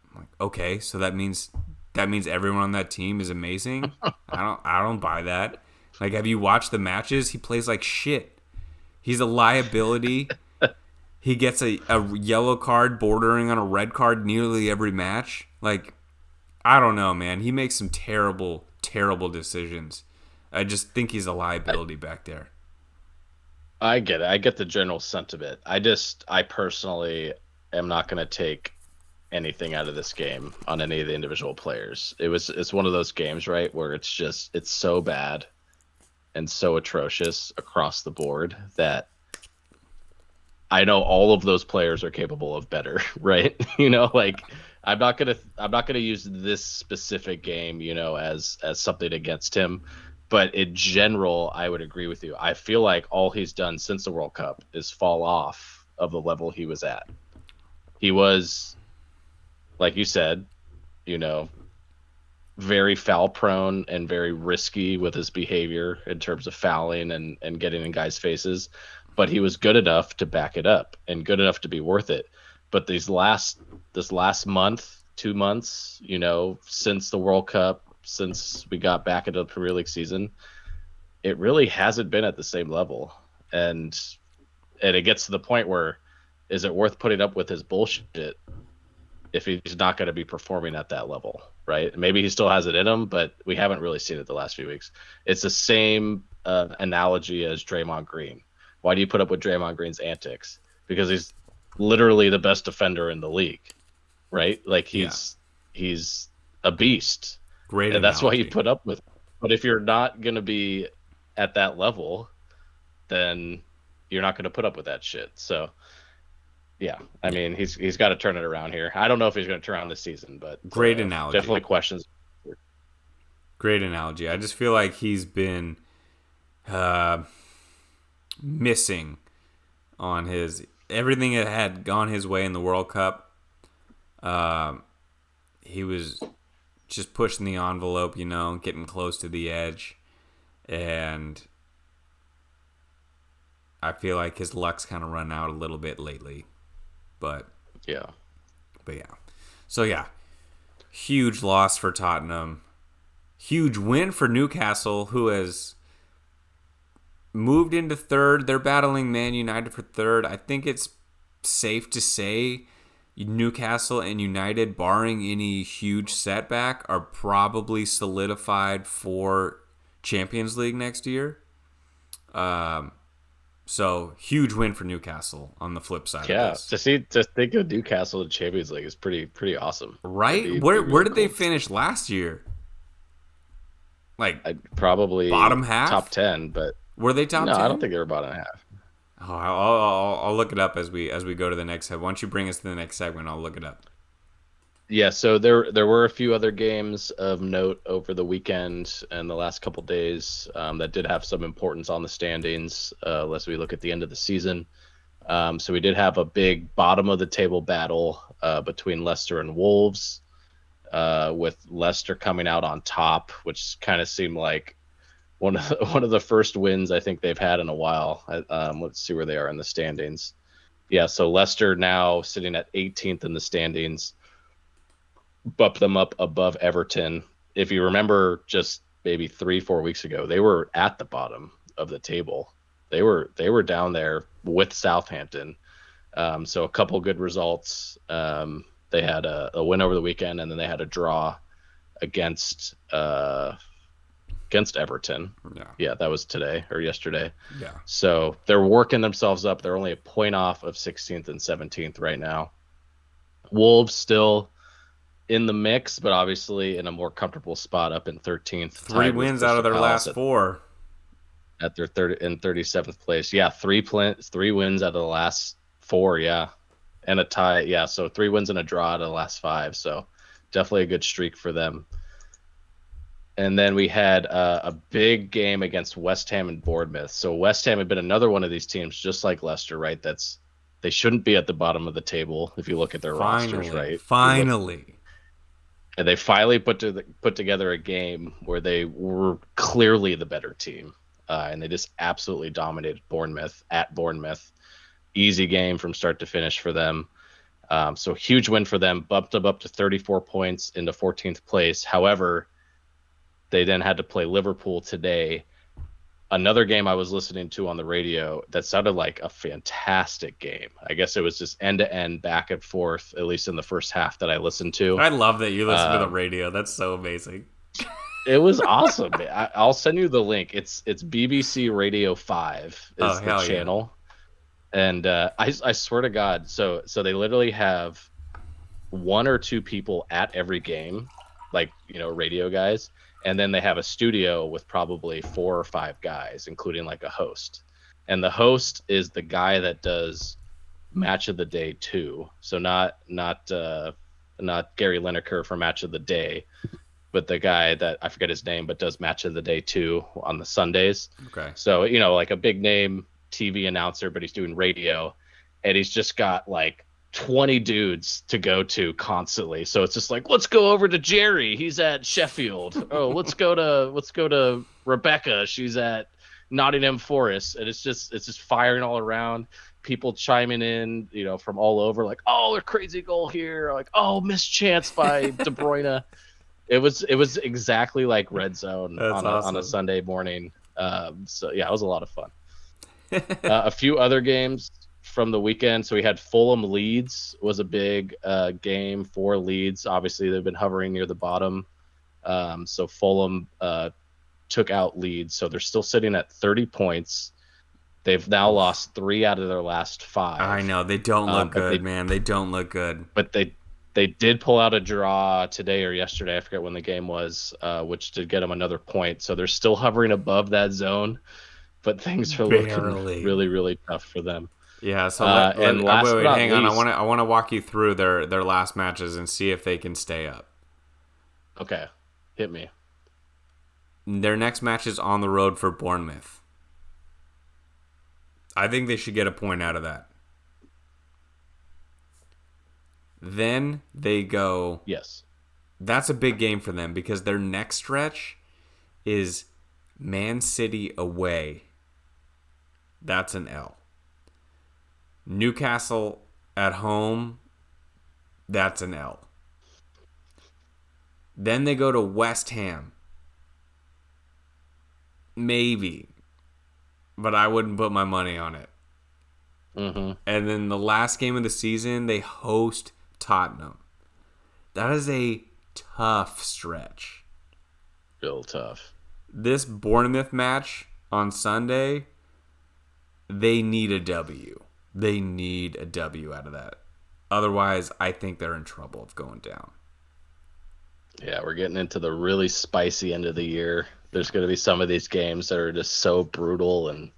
I'm like, okay, so that means everyone on that team is amazing? I don't buy that. Like, have you watched the matches? He plays like shit. He's a liability. He gets a yellow card bordering on a red card nearly every match. Like, I don't know, man. He makes some terrible, terrible decisions. I just think he's a liability back there. I get it. I get the general sentiment. I personally am not going to take anything out of this game on any of the individual players. It's one of those games, right, where it's so bad and so atrocious across the board that I know all of those players are capable of better, right? You know, like I'm not gonna use this specific game, you know, as something against him. But in general, I would agree with you. I feel like all he's done since the World Cup is fall off of the level he was at. He was, like you said, you know, very foul prone and very risky with his behavior in terms of fouling and getting in guys' faces. But he was good enough to back it up and good enough to be worth it. But this last month, 2 months, you know, since the World Cup, since we got back into the Premier League season, it really hasn't been at the same level. And it gets to the point where, is it worth putting up with his bullshit if he's not going to be performing at that level, right? Maybe he still has it in him, but we haven't really seen it the last few weeks. It's the same analogy as Draymond Green. Why do you put up with Draymond Green's antics? Because he's literally the best defender in the league, right? Like he's a beast. Great and analogy. That's why you put up with him. But if you're not going to be at that level, then you're not going to put up with that shit. So, yeah, I mean, he's got to turn it around here. I don't know if he's going to turn around this season, but great analogy. Definitely questions. Great analogy. I just feel like he's been uh, missing on his everything that had gone his way in the World Cup. He was just pushing the envelope, getting close to the edge, and I feel like his luck's kind of run out a little bit lately. But yeah. So yeah, huge loss for Tottenham. Huge win for Newcastle, who has moved into third. They're battling Man United for third. I think it's safe to say Newcastle and United, barring any huge setback, are probably solidified for Champions League next year. So huge win for Newcastle on the flip side of this. To think of Newcastle in Champions League is pretty awesome. Right? Where did they finish last year? Like probably bottom half, top 10, but were they top 10? No, I don't think they were bottom half. Oh, I'll look it up as we go to the next segment. Once you bring us to the next segment, I'll look it up. Yeah, so there were a few other games of note over the weekend and the last couple days that did have some importance on the standings as we look at the end of the season. So we did have a big bottom of the table battle between Leicester and Wolves, with Leicester coming out on top, which kind of seemed like one of the first wins I think they've had in a while. Let's see where they are in the standings. Yeah, so Leicester now sitting at 18th in the standings, bumped them up above Everton. If you remember, just maybe 3-4 weeks ago, they were at the bottom of the table. They were down there with Southampton. So a couple good results. They had a win over the weekend, and then they had a draw against Everton. Yeah, that was today or yesterday. Yeah. So they're working themselves up. They're only a point off of 16th and 17th right now. Wolves still in the mix, but obviously in a more comfortable spot up in 13th. 3 wins out of their last 4. At their 37th place. Yeah, 3 wins out of the last 4, yeah. And a tie, yeah. So 3 wins and a draw out of the last 5. So definitely a good streak for them. And then we had a big game against West Ham and Bournemouth. So West Ham had been another one of these teams, just like Leicester, right? They shouldn't be at the bottom of the table if you look at their rosters, right? Finally. And they finally put together a game where they were clearly the better team. And they just absolutely dominated Bournemouth at Bournemouth. Easy game from start to finish for them. So huge win for them, bumped them up to 34 points into 14th place. However, they then had to play Liverpool today. Another game I was listening to on the radio that sounded like a fantastic game. I guess it was just end-to-end, back and forth, at least in the first half that I listened to. I love that you listen to the radio. That's so amazing. It was awesome. I'll send you the link. It's BBC Radio 5 is the channel. Yeah. And I swear to God, so they literally have 1 or 2 people at every game, like, radio guys. And then they have a studio with probably 4 or 5 guys, including like a host. And the host is the guy that does Match of the Day 2. So not Gary Lineker for Match of the Day, but the guy that I forget his name, but does Match of the Day 2 on the Sundays. Okay. So, like a big name TV announcer, but he's doing radio, and he's just got like 20 dudes to go to constantly. So it's just like, let's go over to Jerry, he's at Sheffield. Oh, let's go to Rebecca, she's at Nottingham Forest. And it's just firing all around, people chiming in, from all over, like, oh, a crazy goal here, like, oh, missed chance by De Bruyne. It was exactly like Red Zone on a Sunday morning. So yeah, it was a lot of fun. A few other games from the weekend. So we had Fulham Leeds was a big game for Leeds. Obviously, they've been hovering near the bottom. So Fulham took out Leeds. So they're still sitting at 30 points. They've now lost 3 out of their last 5. I know. They don't look good, man. They don't look good. But they did pull out a draw today or yesterday. I forget when the game was, which did get them another point. So they're still hovering above that zone. But things are looking really, really tough for them. Yeah, so wait, hang on. I want to walk you through their last matches and see if they can stay up. Okay, hit me. Their next match is on the road for Bournemouth. I think they should get a point out of that. Then they go. Yes. That's a big game for them because their next stretch is Man City away. That's an L. Newcastle at home. That's an L. Then they go to West Ham. Maybe. But I wouldn't put my money on it. Mm-hmm. And then the last game of the season, they host Tottenham. That is a tough stretch. Real tough. This Bournemouth match on Sunday, they need a W. They need a W out of that. Otherwise, I think they're in trouble of going down. Yeah, we're getting into the really spicy end of the year. There's going to be some of these games that are just so brutal and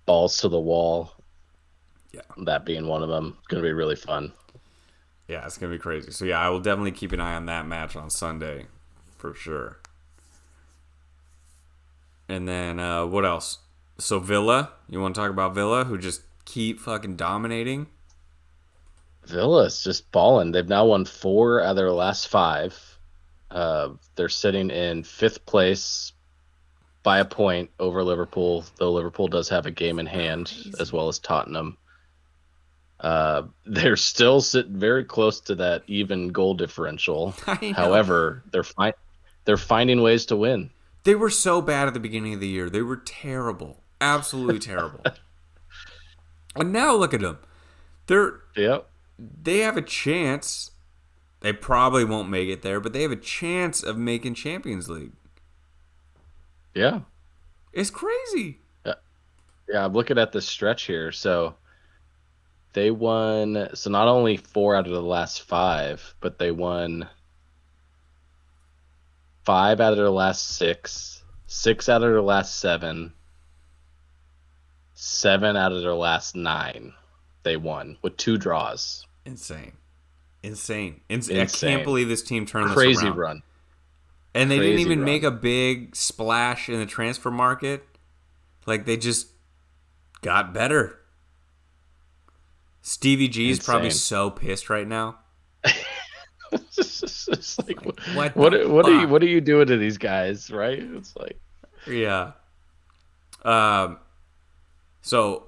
balls to the wall. Yeah. That being one of them. It's going to be really fun. Yeah, it's going to be crazy. So, yeah, I will definitely keep an eye on that match on Sunday for sure. And then what else? So, Villa. You want to talk about Villa, who just keep fucking dominating? Villa's just balling. They've now won 4 out of their last 5. They're sitting in 5th place by a point over Liverpool, though Liverpool does have a game in hand, as well as Tottenham. They're still sitting very close to that even goal differential. However, they're finding ways to win. They were so bad at the beginning of the year. They were terrible. Absolutely terrible. And now look at them. They have a chance. They probably won't make it there, but they have a chance of making Champions League. Yeah. It's crazy. Yeah, I'm looking at this stretch here. So they won, so not only 4 out of the last 5, but they won 5 out of their last 6, 6 out of their last 7, 7 out of their last 9. They won with 2 draws. Insane. I can't believe this team turned this around. Crazy run. And they didn't even make a big splash in the transfer market. Like, they just got better. Stevie G is probably so pissed right now. It's like, what are you doing to these guys, right? It's like, yeah. So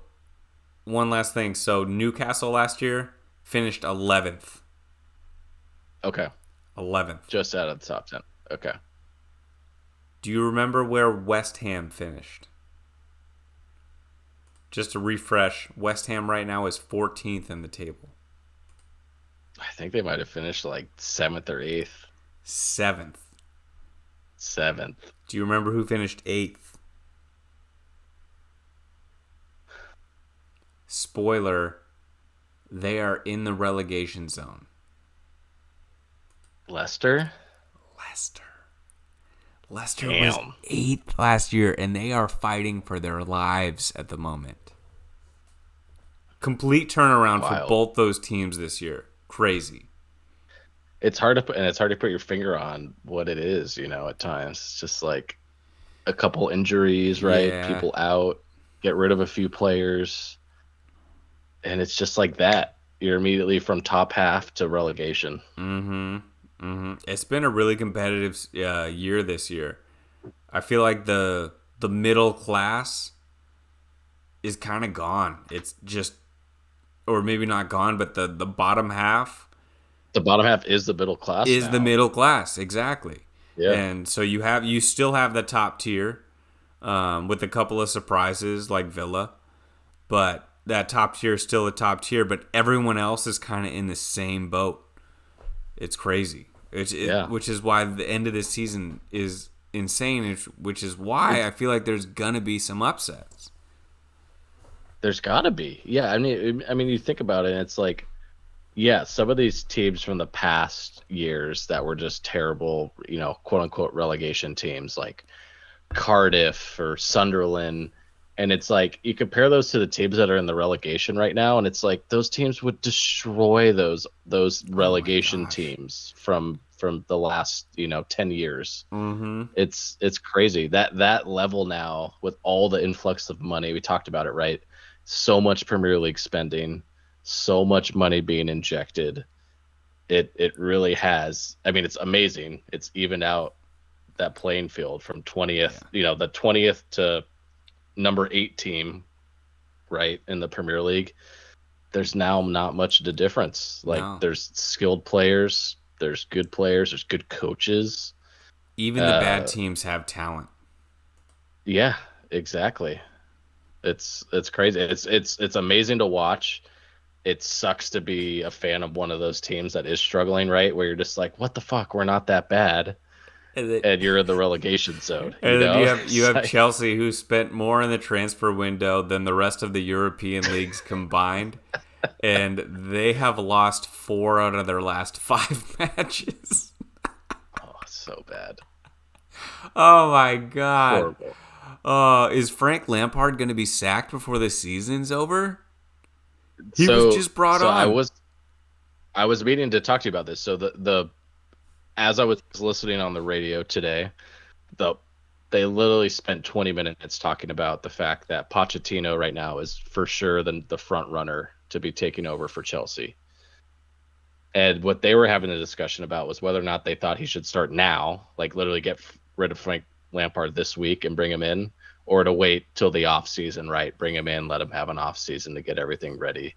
one last thing. So Newcastle last year finished 11th. Okay. 11th. Just out of the top 10. Okay. Do you remember where West Ham finished? Just to refresh, West Ham right now is 14th in the table. I think they might have finished like 7th or 8th. 7th. Do you remember who finished 8th? Spoiler, they are in the relegation zone. Leicester was 8th last year, and they are fighting for their lives at the moment. Complete turnaround for both those teams this year. Crazy. It's hard to put your finger on what it is, at times. It's just like a couple injuries, right? Yeah. People out, get rid of a few players, and it's just like that. You're immediately from top half to relegation. It's been a really competitive year this year. I feel like the middle class is kind of gone. It's just, or maybe not gone, but the bottom half. The bottom half is the middle class. The middle class, exactly. Yeah. And so you still have the top tier, with a couple of surprises like Villa, but that top tier is still a top tier. But everyone else is kind of in the same boat. It's crazy. Which is why the end of this season is insane. Which is why I feel like there's gonna be some upsets. There's gotta be, yeah. I mean, you think about it, and it's like, yeah, some of these teams from the past years that were just terrible, quote unquote relegation teams like Cardiff or Sunderland. And it's like, you compare those to the teams that are in the relegation right now, and it's like those teams would destroy those relegation teams from the last 10 years. Mm-hmm. It's crazy that level now with all the influx of money. We talked about it, right? so much Premier League spending, so much money being injected. It really has. I mean, it's amazing. It's evened out that playing field from 20th, Yeah. the 20th to number 8 team, right, in the Premier League. There's now not much of a difference. Like, No. there's skilled players, there's good players, there's good coaches. Even the bad Uh, teams have talent. yeah, exactly. It's crazy. It's amazing to watch. It sucks to be a fan of one of those teams that is struggling, right? Where you're just like, what the fuck? We're not that bad, And then, and you're in the relegation zone. and then you have you It's have like, Chelsea, who spent more in the transfer window than the rest of the European leagues combined, and they have lost 4 out of their last 5 matches. oh, so bad, Oh my god. horrible. Is Frank Lampard going to be sacked before the season's over? He was So just brought so on. I was meaning to talk to you about this. So the as I was listening on the radio today, the they literally spent 20 minutes talking about the fact that Pochettino right now is for sure the front runner to be taking over for Chelsea. And what they were having a discussion about was whether or not they thought he should start now, like literally get rid of Frank Lampard this week and bring him in, or to wait till the off season, right? Bring him in, let him have an off season to get everything ready.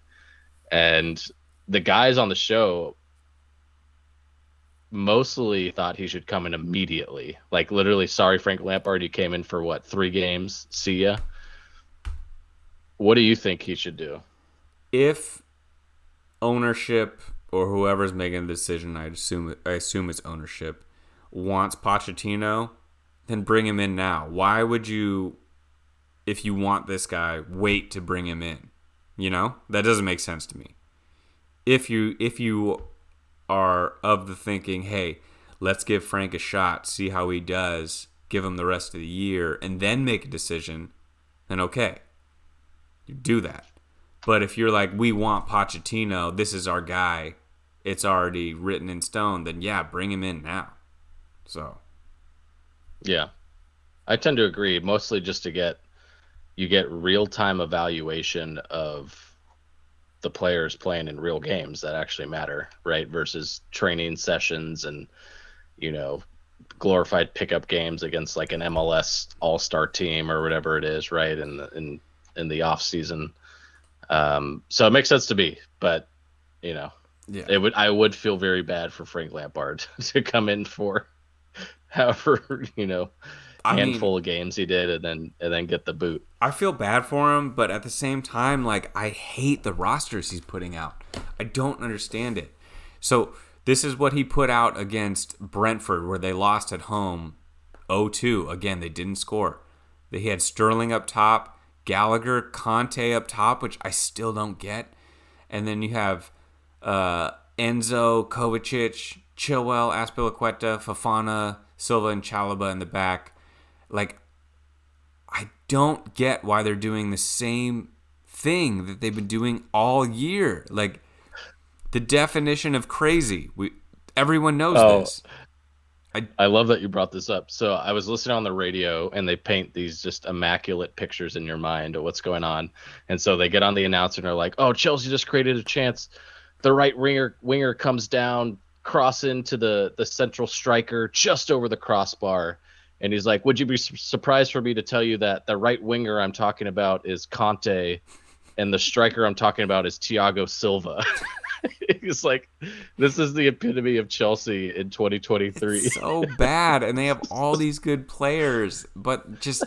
And the guys on the show mostly thought he should come in immediately. Like, literally, sorry, Frank Lampard, you came in for what, 3 games? See ya. What do you think he should do? If ownership or whoever's making the decision, I assume it's ownership, wants Pochettino, then bring him in now. Why would you, if you want this guy, wait to bring him in? You know? That doesn't make sense to me. If you are of the thinking, hey, let's give Frank a shot, see how he does, give him the rest of the year, and then make a decision, then okay, you do that. But if you're like, we want Pochettino, this is our guy, it's already written in stone, then yeah, bring him in now. So, Yeah, I tend to agree, mostly just to get you get real time evaluation of the players playing in real games that actually matter, right? Versus training sessions and, you know, glorified pickup games against like an MLS all-star team or whatever it is, right? In the off season. So it makes sense to me, but you know, yeah. I would feel very bad for Frank Lampard to come in for however, I mean, handful of games he did and then get the boot. I feel bad for him, but at the same time, like, I hate the rosters he's putting out. I don't understand it. So, this is what he put out against Brentford, where they lost at home 0-2. Again, they didn't score. He had Sterling up top, Gallagher, Conte up top, which I still don't get. And then you have Enzo, Kovacic, Chilwell, Azpilicueta, Fofana, Silva, and Chalobah in the back. Like, I don't get why they're doing the same thing that they've been doing all year. Like, the definition of crazy. Everyone knows Oh, this. I love that you brought this up. So I was listening on the radio and they paint these just immaculate pictures in your mind of what's going on. And so they get on the announcer and are like, "Oh, Chelsea just created a chance. The right winger comes down, cross into the central striker just over the crossbar." And he's like, "Would you be surprised for me to tell you that the right winger I'm talking about is Conte and the striker I'm talking about is Thiago Silva?" He's like, "This is the epitome of Chelsea in 2023." It's so bad, and they have all these good players, but just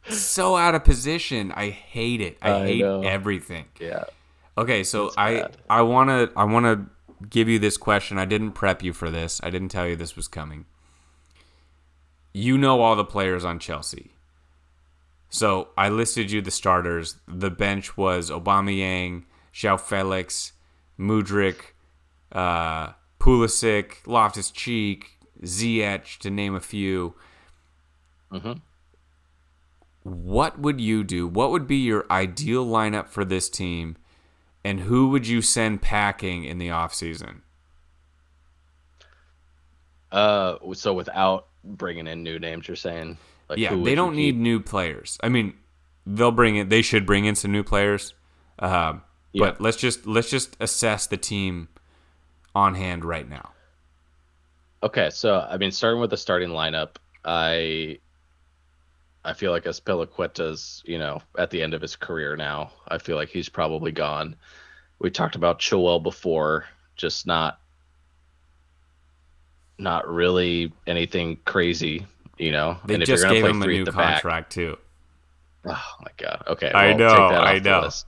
so out of position. I hate it. I I hate know. everything. Yeah, Okay, so it's I bad. I wanna give you this question. I didn't prep you for this. I didn't tell you this was coming. You know all the players on Chelsea. So I listed you the starters. The bench was Aubameyang, João Felix, Mudryk, Pulisic, Loftus-Cheek, Ziyech, to name a few. Hmm. What would you do? What would be your ideal lineup for this team? And who would you send packing in the offseason? So without bringing in new names, you're saying, like, Yeah, who they would you don't need keep? new players. I mean, They should bring in some new players. Yeah. But let's just assess the team on hand right now. Okay, so I mean, starting with the starting lineup, I feel like Azpilicueta's, at the end of his career now. I feel like he's probably gone. We talked about Chilwell before, just not really anything crazy, They And if you're just gonna gave play him a three at new the back, contract too. oh my god. Okay, I well, take know, that I off the know. list.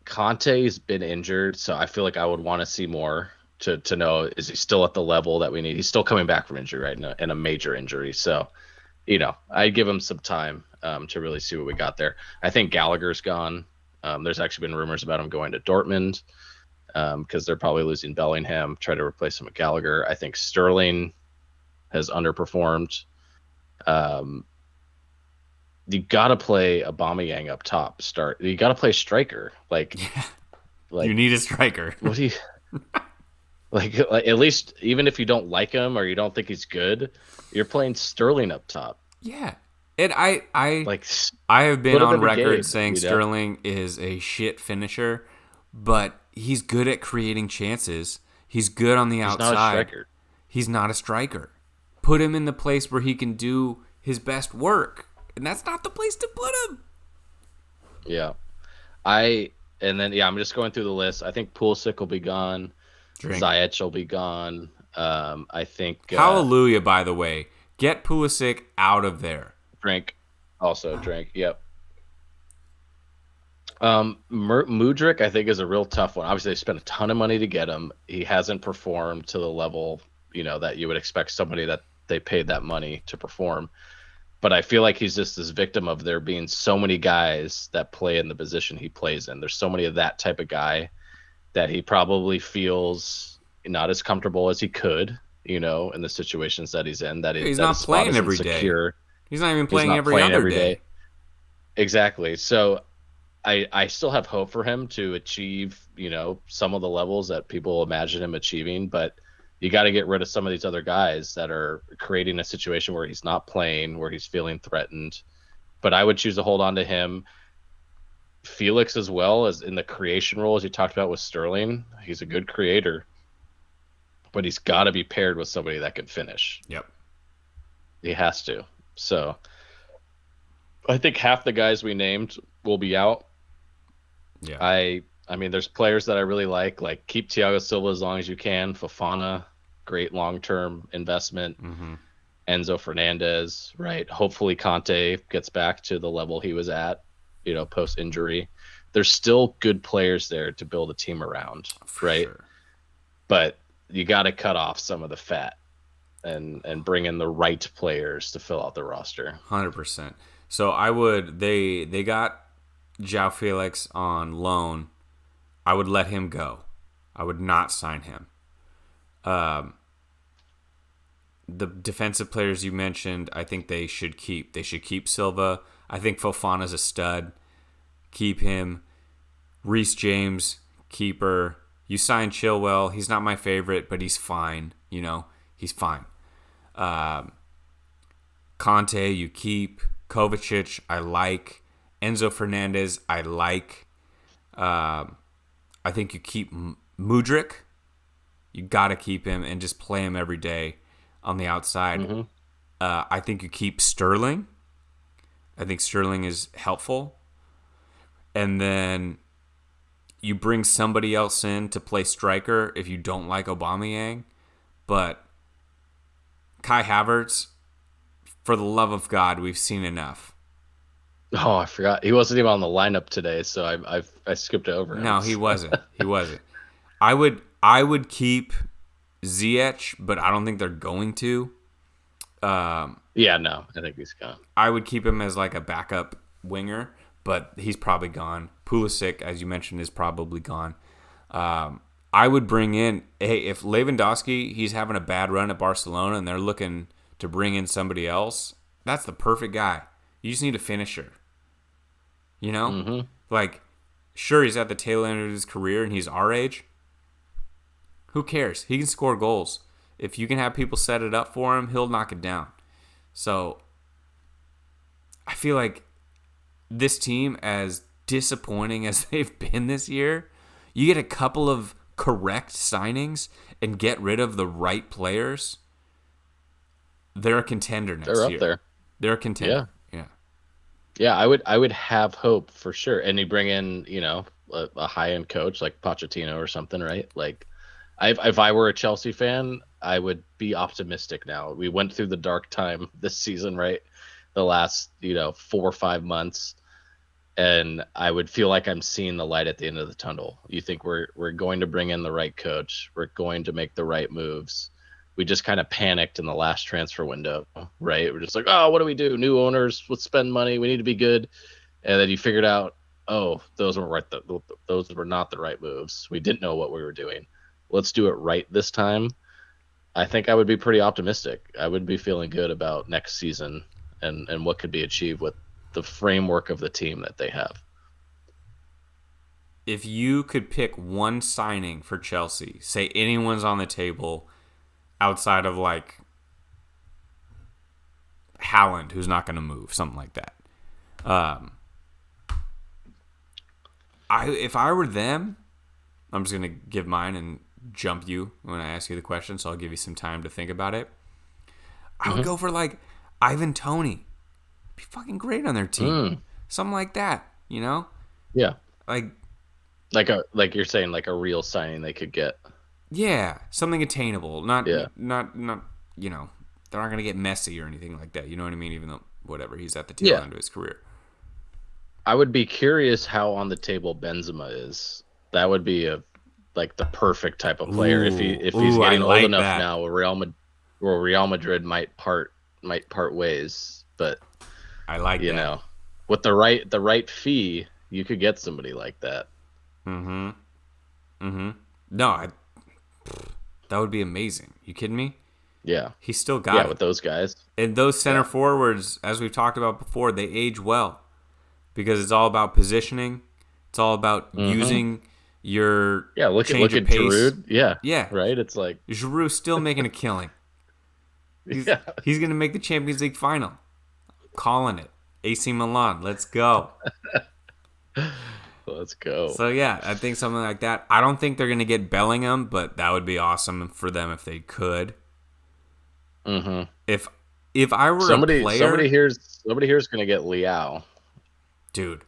Conte's been injured, so I feel like I would want to see more to know, is he still at the level that we need? He's still coming back from injury, right? In a major injury. So, I'd give him some time to really see what we got there. I think Gallagher's gone. There's actually been rumors about him going to Dortmund because they're probably losing Bellingham, try to replace him with Gallagher. I think Sterling has underperformed. You got to play Aubameyang up top. You got to play striker. You need a striker. What do you like? At least, even if you don't like him or you don't think he's good, you're playing Sterling up top. Yeah, and I Like, have been put him on in the record game, saying Sterling is a shit finisher, but he's good at creating chances. He's good on the outside. He's not a striker. He's not a striker. Put him in the place where he can do his best work, and that's not the place to put him. Yeah, I'm just going through the list. I think Pulisic will be gone. Ziyech will be gone. I think hallelujah. By the way, get Pulisic out of there. Drink. Yep. Mudryk, I think, is a real tough one. Obviously, they spent a ton of money to get him. He hasn't performed to the level, that you would expect somebody that they paid that money to perform. But I feel like he's just this victim of there being so many guys that play in the position he plays in. There's so many of that type of guy that he probably feels not as comfortable as he could, in the situations that he's in. He's not playing every day. He's not even playing every other day. Exactly. So I still have hope for him to achieve, some of the levels that people imagine him achieving, but you got to get rid of some of these other guys that are creating a situation where he's not playing, where he's feeling threatened. But I would choose to hold on to him. Felix, as well, as in the creation role, as you talked about with Sterling, he's a good creator, but he's got to be paired with somebody that can finish. Yep. He has to. So I think half the guys we named will be out. Yeah. I mean, there's players that I really like keep Thiago Silva as long as you can. Fofana, great long-term investment. Mm-hmm. Enzo Fernandez, right? Hopefully Conte gets back to the level he was at, post-injury. There's still good players there to build a team around, right? Sure. But you got to cut off some of the fat and bring in the right players to fill out the roster. 100%. So they got João Felix on loan. I would let him go. I would not sign him. The defensive players you mentioned, I think they should keep. They should keep Silva. I think Fofana's a stud. Keep him. Reece James, keeper. You sign Chilwell. He's not my favorite, but he's fine. He's fine. Conte, you keep. Kovacic, I like. Enzo Fernandez, I like. I think you keep Mudryk. You got to keep him and just play him every day on the outside. Mm-hmm. I think you keep Sterling. I think Sterling is helpful. And then you bring somebody else in to play striker if you don't like Aubameyang. But Kai Havertz, for the love of God, we've seen enough. Oh, I forgot. He wasn't even on the lineup today, so I skipped over him. No, he wasn't. I would keep Ziyech, but I don't think they're going to. Yeah, no, I think he's gone. I would keep him as like a backup winger, but he's probably gone. Pulisic, as you mentioned, is probably gone. I would bring in, if Lewandowski, he's having a bad run at Barcelona and they're looking to bring in somebody else, that's the perfect guy. You just need a finisher. Mm-hmm. Sure, he's at the tail end of his career and he's our age. Who cares? He can score goals. If you can have people set it up for him, he'll knock it down. So I feel like this team, as disappointing as they've been this year, you get a couple of correct signings and get rid of the right players, they're a contender They're next up year. there. They're a contender. Yeah. Yeah, I would have hope for sure. And you bring in, a high end coach like Pochettino or something, right? Like, if I were a Chelsea fan, I would be optimistic now. We went through the dark time this season, right? The last, 4 or 5 months, and I would feel like I'm seeing the light at the end of the tunnel. You think we're going to bring in the right coach, we're going to make the right moves. We just kind of panicked in the last transfer window, right? We're just like, oh, what do we do? New owners, let's spend money. We need to be good. And then you figured out, oh, those were right. Those were not the right moves. We didn't know what we were doing. Let's do it right this time. I think I would be pretty optimistic. I would be feeling good about next season and what could be achieved with the framework of the team that they have. If you could pick one signing for Chelsea, say anyone's on the table outside of like Haaland, who's not going to move, something like that. If I were them, I'm just going to give mine and jump you when I ask you the question, so I'll give you some time to think about it. I would go for like Ivan Toney. Be fucking great on their team. Something like that, Yeah. Like You're saying, like a real signing they could get. yeah, something attainable. Not Yeah. not they're not going to get Messi or anything like that. You know what I mean? Even though whatever, he's at the tail end of his career. I would be curious how on the table Benzema is. That would be like the perfect type of player. If he's getting old enough that. now, where Real Madrid might part ways, but I like that. With the right fee, you could get somebody like that. No, that would be amazing. You kidding me? Yeah. He's still got it. With those guys. And those center forwards, as we've talked about before, they age well because it's all about positioning. It's all about using your look change at of pace. Giroud. Yeah. Right? It's like Giroud's still making a killing. He's going to make the Champions League final. I'm calling it. AC Milan, let's go. Let's go. So, yeah, I think something like that. I don't think they're going to get Bellingham, but that would be awesome for them if they could. If I were a player... Somebody here's going to get Leao. Dude,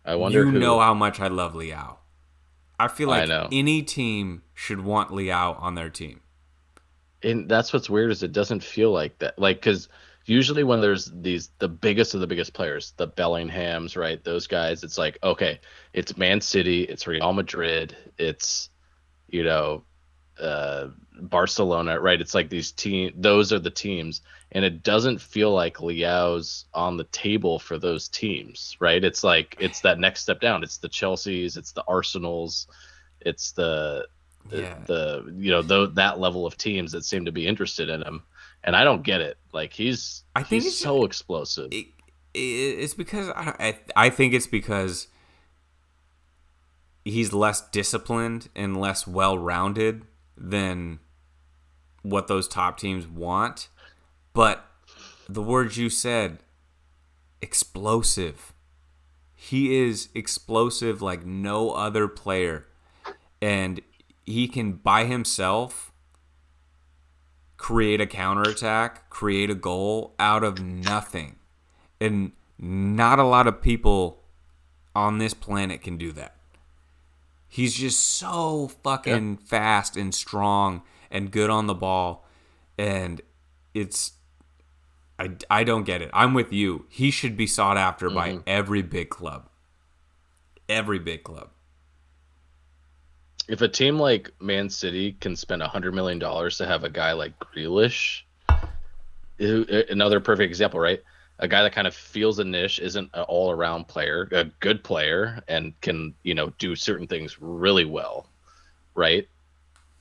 I wonder who. know how much I love Leao. I feel like know. any team should want Leao on their team. And that's what's weird is it doesn't feel like that. Like, because usually when there's the biggest of the biggest players, the Bellinghams, right, those guys, it's like, okay, it's Man City, it's Real Madrid, it's Barcelona, right? It's like those are the teams, and it doesn't feel like Leao's on the table for those teams, right? It's like it's that next step down. It's the Chelseas, it's the Arsenals, it's that level of teams that seem to be interested in him, and I don't get it. Like he's so explosive. It's because I think it's because he's less disciplined and less well-rounded than what those top teams want. But the words you said, explosive. He is explosive like no other player. And he can, by himself, create a counterattack, create a goal out of nothing. And not a lot of people on this planet can do that. He's just so fucking fast and strong and good on the ball. And I don't get it. I'm with you. He should be sought after by every big club. Every big club. If a team like Man City can spend $100 million to have a guy like Grealish, another perfect example, right? A guy that kind of feels a niche, isn't an all-around player, a good player, and can, do certain things really well, right?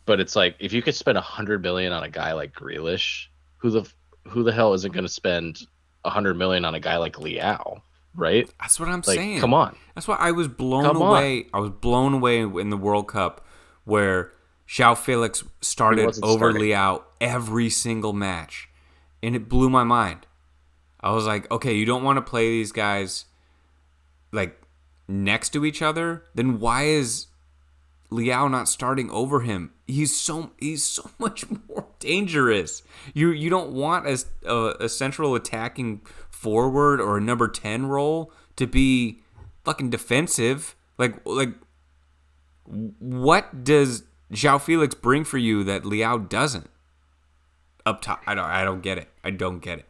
But it's like, if you could spend $100 million on a guy like Grealish, who the hell isn't going to spend $100 million on a guy like Leao, right? That's what I'm saying. Come on. That's why I was blown away. I was blown away in the World Cup where João Felix started over Leao every single match. and it blew my mind. I was like, okay, you don't want to play these guys like next to each other? Then why is Leao not starting over him? He's so much more dangerous. You don't want a central attacking forward or a number 10 role to be fucking defensive. Like what does João Felix bring for you that Leao doesn't? Up top, I don't get it. I don't get it.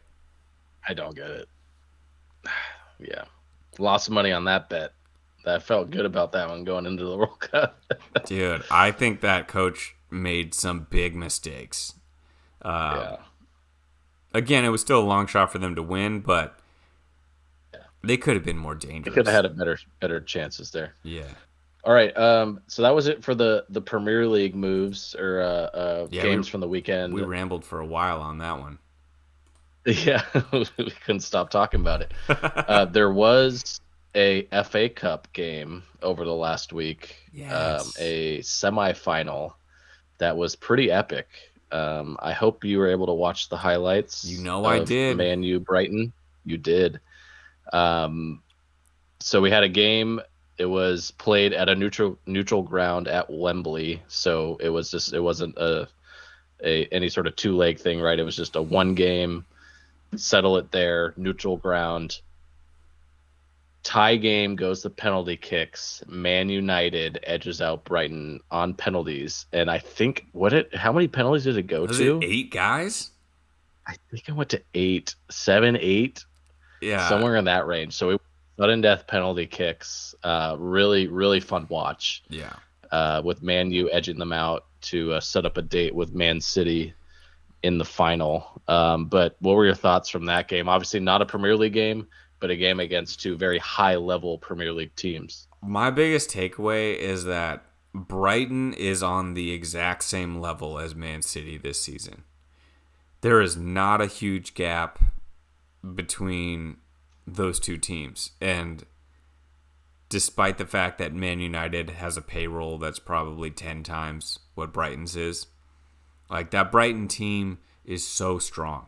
I don't get it. Yeah. Lost money on that bet. I felt good about that one going into the World Cup. Dude, I think that coach made some big mistakes. Yeah. Again, it was still a long shot for them to win, but they could have been more dangerous. They could have had a better chances there. Yeah. All right. So that was it for the Premier League moves or games from the weekend. We rambled for a while on that one. Yeah, we couldn't stop talking about it. There was a FA Cup game over the last week. Yes. A semifinal that was pretty epic. I hope you were able to watch the highlights. I did. Man U Brighton. You did. So we had a game. It was played at a neutral ground at Wembley. So it wasn't any sort of 2-leg thing, right? It was just a one game. Settle it there, neutral ground. Tie game goes to penalty kicks. Man United edges out Brighton on penalties, and I think how many penalties did it go to? It 8 guys? I think it went to 8, 7, 8. Yeah, somewhere in that range. So it sudden death penalty kicks. Really, really fun watch. Yeah. With Man U edging them out to set up a date with Man City in the final. But what were your thoughts from that game? Obviously not a Premier League game, but a game against two very high-level Premier League teams. My biggest takeaway is that Brighton is on the exact same level as Man City this season. There is not a huge gap between those two teams. And despite the fact that Man United has a payroll that's probably 10 times what Brighton's is, like, that Brighton team is so strong.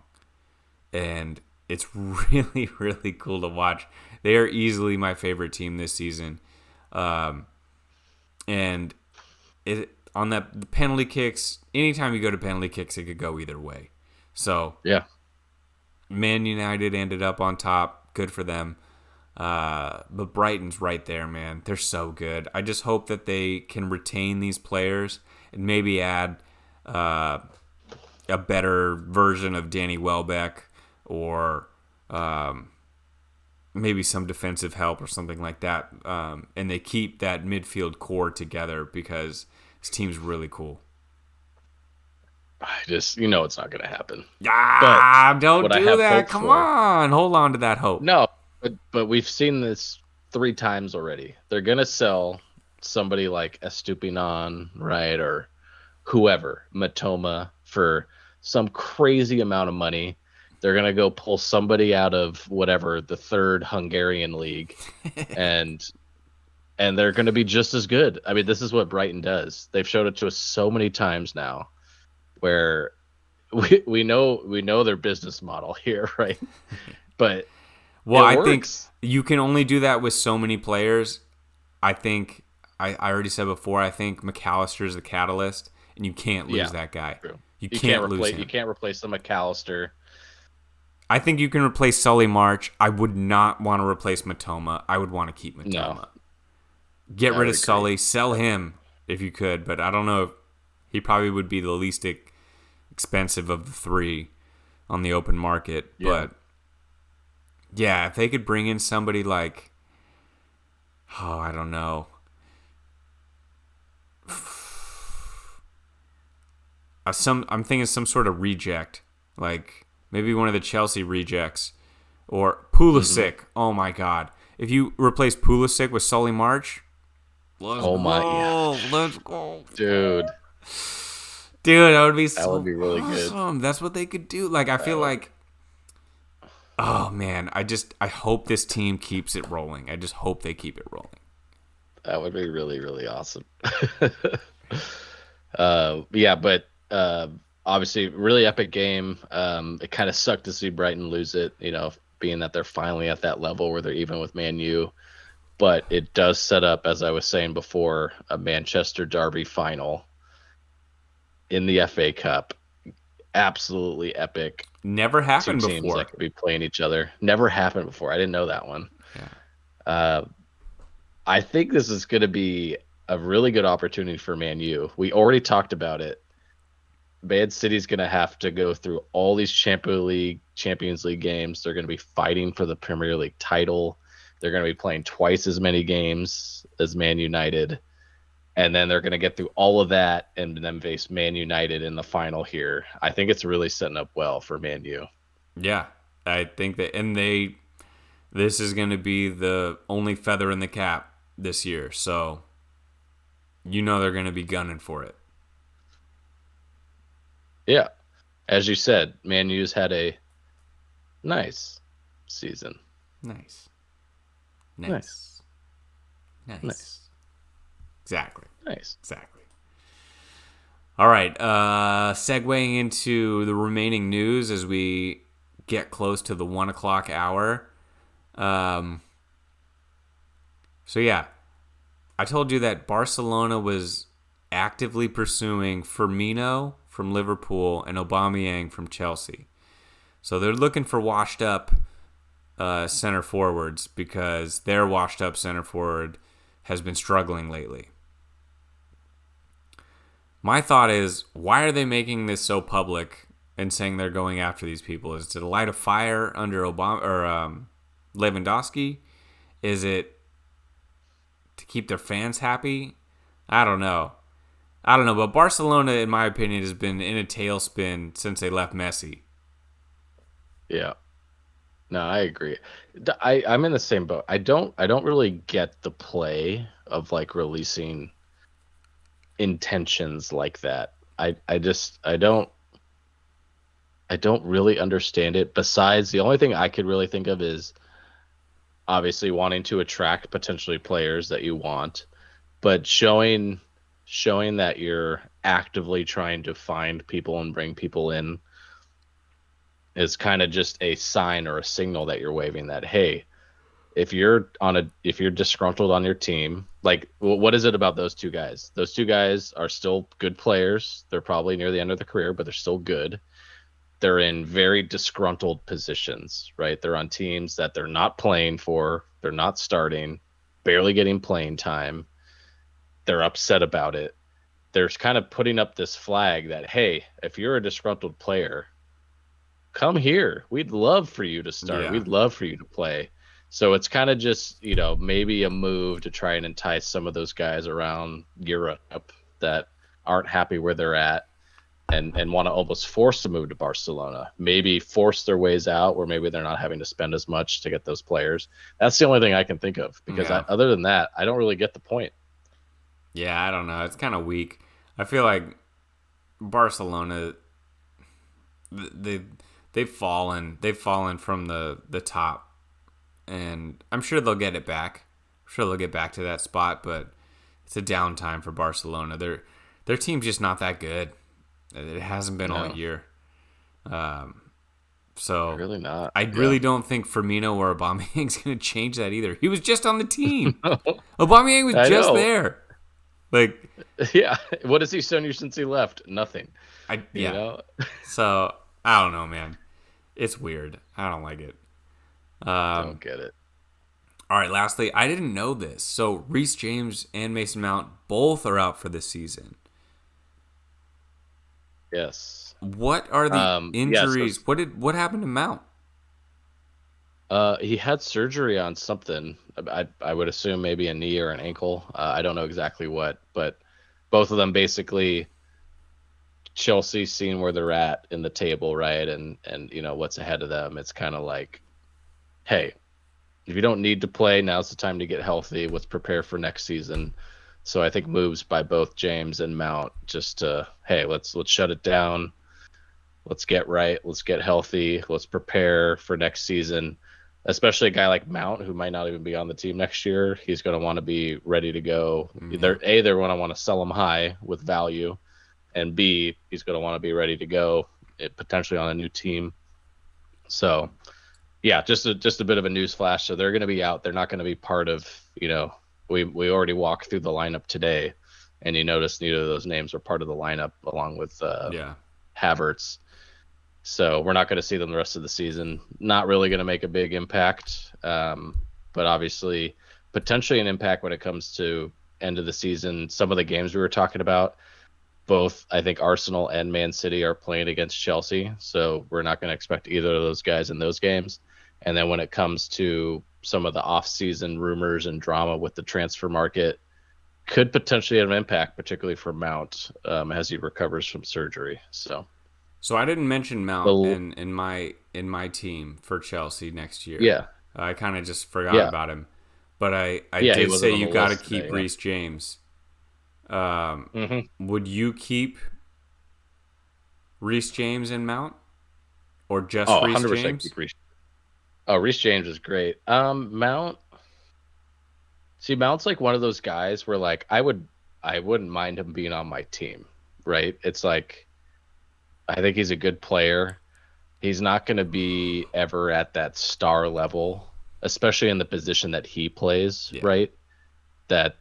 And it's really, really cool to watch. They are easily my favorite team this season. And on the penalty kicks, anytime you go to penalty kicks, it could go either way. So, yeah, Man United ended up on top. Good for them. But Brighton's right there, man. They're so good. I just hope that they can retain these players and maybe add a better version of Danny Welbeck or maybe some defensive help or something like that. And they keep that midfield core together because this team's really cool. I just, it's not going to happen. Don't do that. Come on. Hold on to that hope. No, but we've seen this 3 times already. They're going to sell somebody like Estupiñán, right, or whoever, Matoma, for some crazy amount of money. They're going to go pull somebody out of whatever, the 3rd Hungarian league, and they're going to be just as good. I mean, this is what Brighton does. They've showed it to us so many times now, where we know their business model here, right? But I think you can only do that with so many players. I think I already said before, I think McAllister is the catalyst, and you can't lose that guy. True. You can't lose him. You can't replace the McAllister. I think you can replace Solly March. I would not want to replace Matoma. I would want to keep Matoma. No. Get rid of Solly. Sell him if you could, but I don't know if he probably would be the least expensive of the 3 on the open market. Yeah. But yeah, if they could bring in somebody like, I don't know. I'm thinking some sort of reject, like maybe one of the Chelsea rejects, or Pulisic. Mm-hmm. Oh my God! If you replace Pulisic with Solly March, let's go, dude, that would be that would be really awesome. Good. That's what they could do. Like, I feel like, oh man, I hope this team keeps it rolling. I just hope they keep it rolling. That would be really, really awesome. Yeah, but obviously, really epic game. It kind of sucked to see Brighton lose it, being that they're finally at that level where they're even with Man U. But it does set up, as I was saying before, a Manchester Derby final in the FA Cup. Absolutely epic. Never Two happened teams before. that could be playing each other. Never happened before. I didn't know that one. Yeah. Uh, I think this is going to be a really good opportunity for Man U. We already talked about it. Man City's going to have to go through all these Champions League games. They're going to be fighting for the Premier League title. They're going to be playing twice as many games as Man United. And then they're going to get through all of that and then face Man United in the final here. I think it's really setting up well for Man U. Yeah. I think that, and this is going to be the only feather in the cap this year. So, they're going to be gunning for it. Yeah. As you said, Man U's had a nice season. Nice. Exactly. Nice. Exactly. All right. Segueing into the remaining news as we get close to the 1 o'clock hour. So, yeah. I told you that Barcelona was actively pursuing Firmino from Liverpool and Aubameyang from Chelsea. So they're looking for washed up center forwards because their washed up center forward has been struggling lately. My thought is, why are they making this so public and saying they're going after these people? Is it to light a fire under Lewandowski? Is it to keep their fans happy? I don't know. But Barcelona, in my opinion, has been in a tailspin since they left Messi. Yeah. No, I agree. I'm in the same boat. I don't really get the play of like releasing intentions like that. I don't really understand it. Besides, the only thing I could really think of is obviously wanting to attract potentially players that you want, but showing that you're actively trying to find people and bring people in is kind of just a sign or a signal that you're waving that, hey, if you're disgruntled on your team, like what is it about those two guys? Those two guys are still good players. They're probably near the end of their career, but they're still good. They're in very disgruntled positions, right? They're on teams that they're not playing for. They're not starting, barely getting playing time. They're upset about it. They're kind of putting up this flag that, hey, if you're a disgruntled player, come here. We'd love for you to start. Yeah. We'd love for you to play. So it's kind of just, maybe a move to try and entice some of those guys around Europe that aren't happy where they're at and want to almost force to move to Barcelona. Maybe force their ways out where maybe they're not having to spend as much to get those players. That's the only thing I can think of because other than that, I don't really get the point. Yeah, I don't know. It's kind of weak. I feel like Barcelona, they've fallen from the top, and I'm sure they'll get it back. I'm sure they'll get back to that spot, but it's a downtime for Barcelona. Their team's just not that good. It hasn't been all year. So really not. I really don't think Firmino or Aubameyang's going to change that either. He was just on the team. Aubameyang was just there. Like, yeah. What has he shown you since he left? Nothing. So I don't know, man. It's weird. I don't like it. Don't get it. All right. Lastly, I didn't know this. So Reece James and Mason Mount both are out for this season. Yes. What are the injuries? So, What happened to Mount? He had surgery on something. I would assume maybe a knee or an ankle. I don't know exactly what, but both of them basically Chelsea seeing where they're at in the table, right? And what's ahead of them. It's kind of like, hey, if you don't need to play, now's the time to get healthy. Let's prepare for next season. So I think moves by both James and Mount just to, hey, let's shut it down. Let's get right. Let's get healthy. Let's prepare for next season. Especially a guy like Mount, who might not even be on the team next year. He's going to want to be ready to go. Mm-hmm. They're going to want to sell him high with value, and B, he's going to want to be ready to go, potentially on a new team. So, yeah, just a bit of a news flash. So they're going to be out. They're not going to be part of, we already walked through the lineup today, and you notice neither of those names are part of the lineup along with Havertz. So we're not going to see them the rest of the season. Not really going to make a big impact, but obviously potentially an impact when it comes to end of the season. Some of the games we were talking about, both I think Arsenal and Man City are playing against Chelsea, so we're not going to expect either of those guys in those games. And then when it comes to some of the off-season rumors and drama with the transfer market, could potentially have an impact, particularly for Mount as he recovers from surgery. So I didn't mention Mount in my team for Chelsea next year. Yeah. I kind of just forgot about him, but I he did wasn't say on you the got to list keep today, Reece James. Mm-hmm. Would you keep Reece James and Mount, or just Reece 100% James? keep Reece. Oh, Reece James is great. Mount's like one of those guys where like I wouldn't mind him being on my team, right? It's like I think he's a good player. He's not going to be ever at that star level, especially in the position that he plays, right? But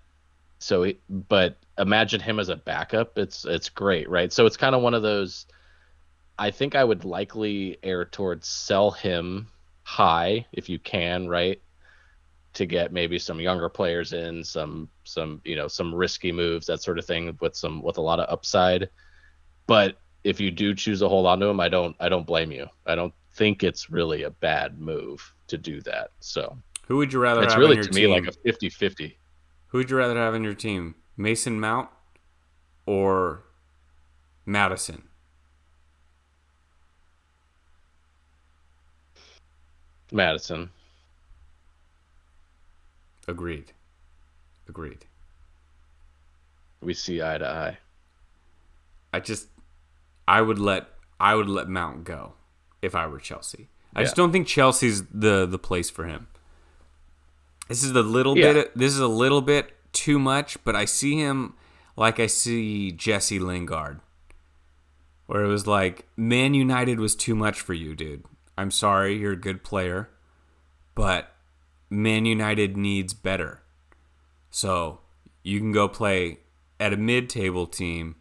imagine him as a backup. It's great, right? So it's kind of one of those. I think I would likely err towards sell him high if you can, right? To get maybe some younger players in, some risky moves, that sort of thing, with a lot of upside. But if you do choose to hold on to him, I don't blame you. I don't think it's really a bad move to do that. So who would you rather it's have on really your to team? me like a 50-50. Who would you rather have on your team, Mason Mount or Madison? Madison. Agreed. We see eye to eye. I would let Mount go if I were Chelsea. I just don't think Chelsea's the place for him. This is a little bit too much, but I see him like I see Jesse Lingard, where it was like Man United was too much for you, dude. I'm sorry, you're a good player, but Man United needs better. So you can go play at a mid-table team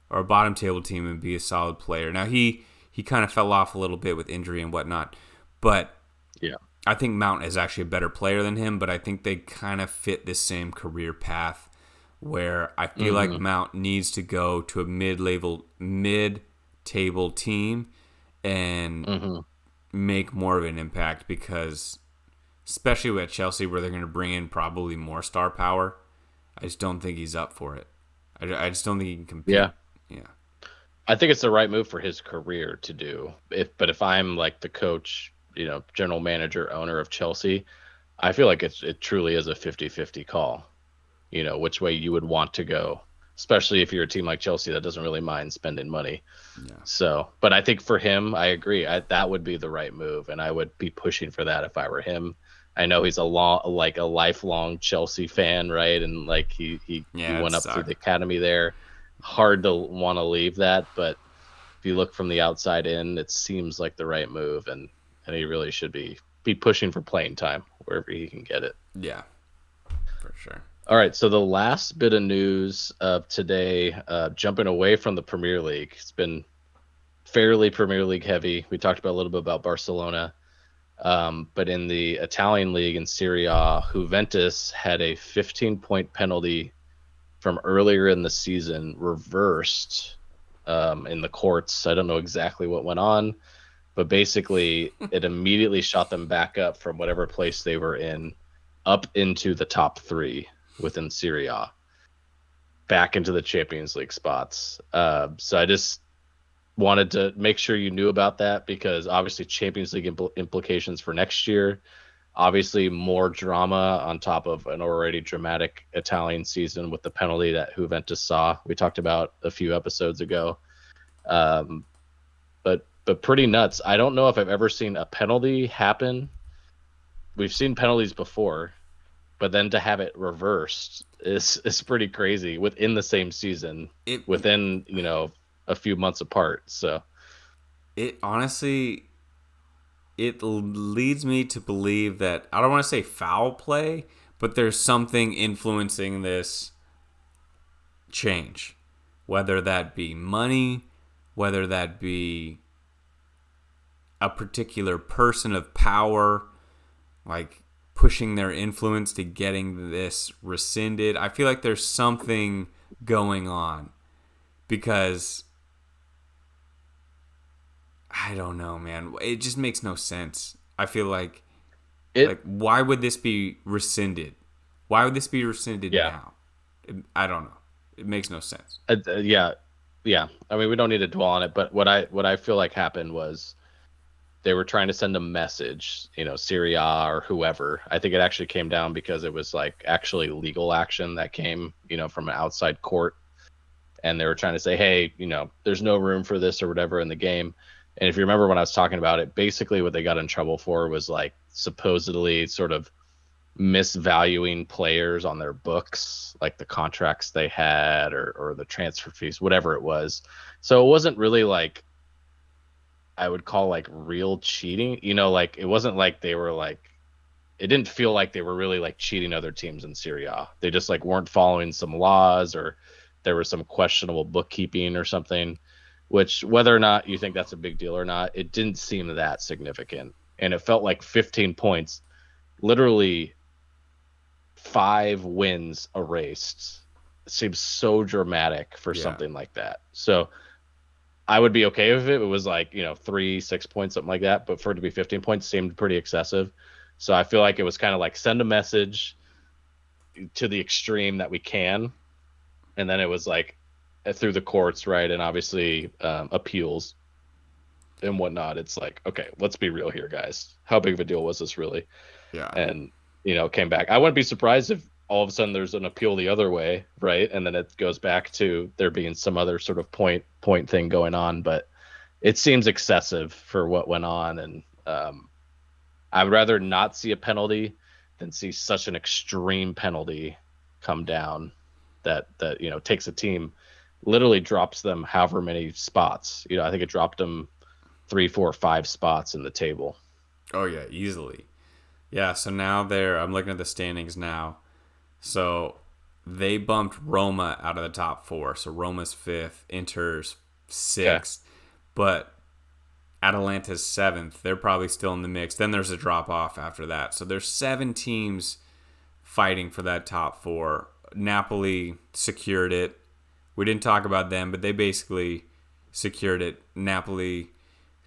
or a bottom-table team and be a solid player. Now, he kind of fell off a little bit with injury and whatnot, but I think Mount is actually a better player than him, but I think they kind of fit the same career path where I feel like Mount needs to go to a mid-table team and make more of an impact, because especially with Chelsea where they're going to bring in probably more star power, I just don't think he's up for it. I just don't think he can compete. Yeah. I think it's the right move for his career to do. But if I'm like the coach, general manager, owner of Chelsea, I feel like it truly is a 50-50 call, which way you would want to go, especially if you're a team like Chelsea that doesn't really mind spending money. Yeah. So, but I think for him, I agree. that would be the right move, and I would be pushing for that if I were him. I know he's a lifelong Chelsea fan, right? And like he went up through the academy there. Hard to want to leave that, but if you look from the outside in, it seems like the right move, and he really should be pushing for playing time wherever he can get it. Yeah, for sure. All right, so the last bit of news of today, jumping away from the Premier League, it's been fairly Premier League heavy. We talked about a little bit about Barcelona. But in the Italian league in Serie A, Juventus had a 15-point penalty from earlier in the season reversed in the courts. I don't know exactly what went on, but basically it immediately shot them back up from whatever place they were in up into the top 3 within Serie A, back into the Champions League spots. So I just wanted to make sure you knew about that, because obviously Champions League implications for next year, obviously more drama on top of an already dramatic Italian season with the penalty that Juventus saw. We talked about a few episodes ago. But pretty nuts. I don't know if I've ever seen a penalty happen. We've seen penalties before, but then to have it reversed is pretty crazy within the same season, within a few months apart. So It honestly, it leads me to believe that I don't want to say foul play, but there's something influencing this change, whether that be money, whether that be a particular person of power, like pushing their influence to getting this rescinded. I feel like there's something going on because I don't know, man. It just makes no sense. I feel it, why would this be rescinded? Why would this be rescinded yeah, now? I don't know. It makes no sense. yeah, yeah. I mean, we don't need to dwell on it, but what I feel like happened was they were trying to send a message, Syria or whoever. I think it actually came down because it was like actually legal action that came, from an outside court. And they were trying to say, hey, there's no room for this or whatever in the game. And if you remember when I was talking about it, basically what they got in trouble for was like supposedly sort of misvaluing players on their books, like the contracts they had or the transfer fees, whatever it was. So it wasn't really like I would call like real cheating. Like it wasn't like they were like it didn't feel like they were really like cheating other teams in Serie A. They just like weren't following some laws or there was some questionable bookkeeping or something, which whether or not you think that's a big deal or not, it didn't seem that significant. And it felt like 15 points, literally 5 wins erased. It seems so dramatic for Yeah. something like that. So I would be okay if it was like, 3, 6 points, something like that. But for it to be 15 points seemed pretty excessive. So I feel like it was kind of like send a message to the extreme that we can. And then it was like through the courts, right? And obviously appeals and whatnot. It's like, okay, let's be real here, guys. How big of a deal was this really? Yeah. And, came back. I wouldn't be surprised if all of a sudden there's an appeal the other way, right? And then it goes back to there being some other sort of point thing going on. But it seems excessive for what went on. And I would rather not see a penalty than see such an extreme penalty come down that takes a team, literally drops them however many spots. I think it dropped them 3, 4, 5 spots in the table. Oh yeah, easily. Yeah, so now I'm looking at the standings now. So they bumped Roma out of the top 4. So Roma's 5th, Inter's 6th, Okay. but Atalanta's 7th. They're probably still in the mix. Then there's a drop off after that. So there's 7 teams fighting for that top 4. Napoli secured it. We didn't talk about them, but they basically secured it. Napoli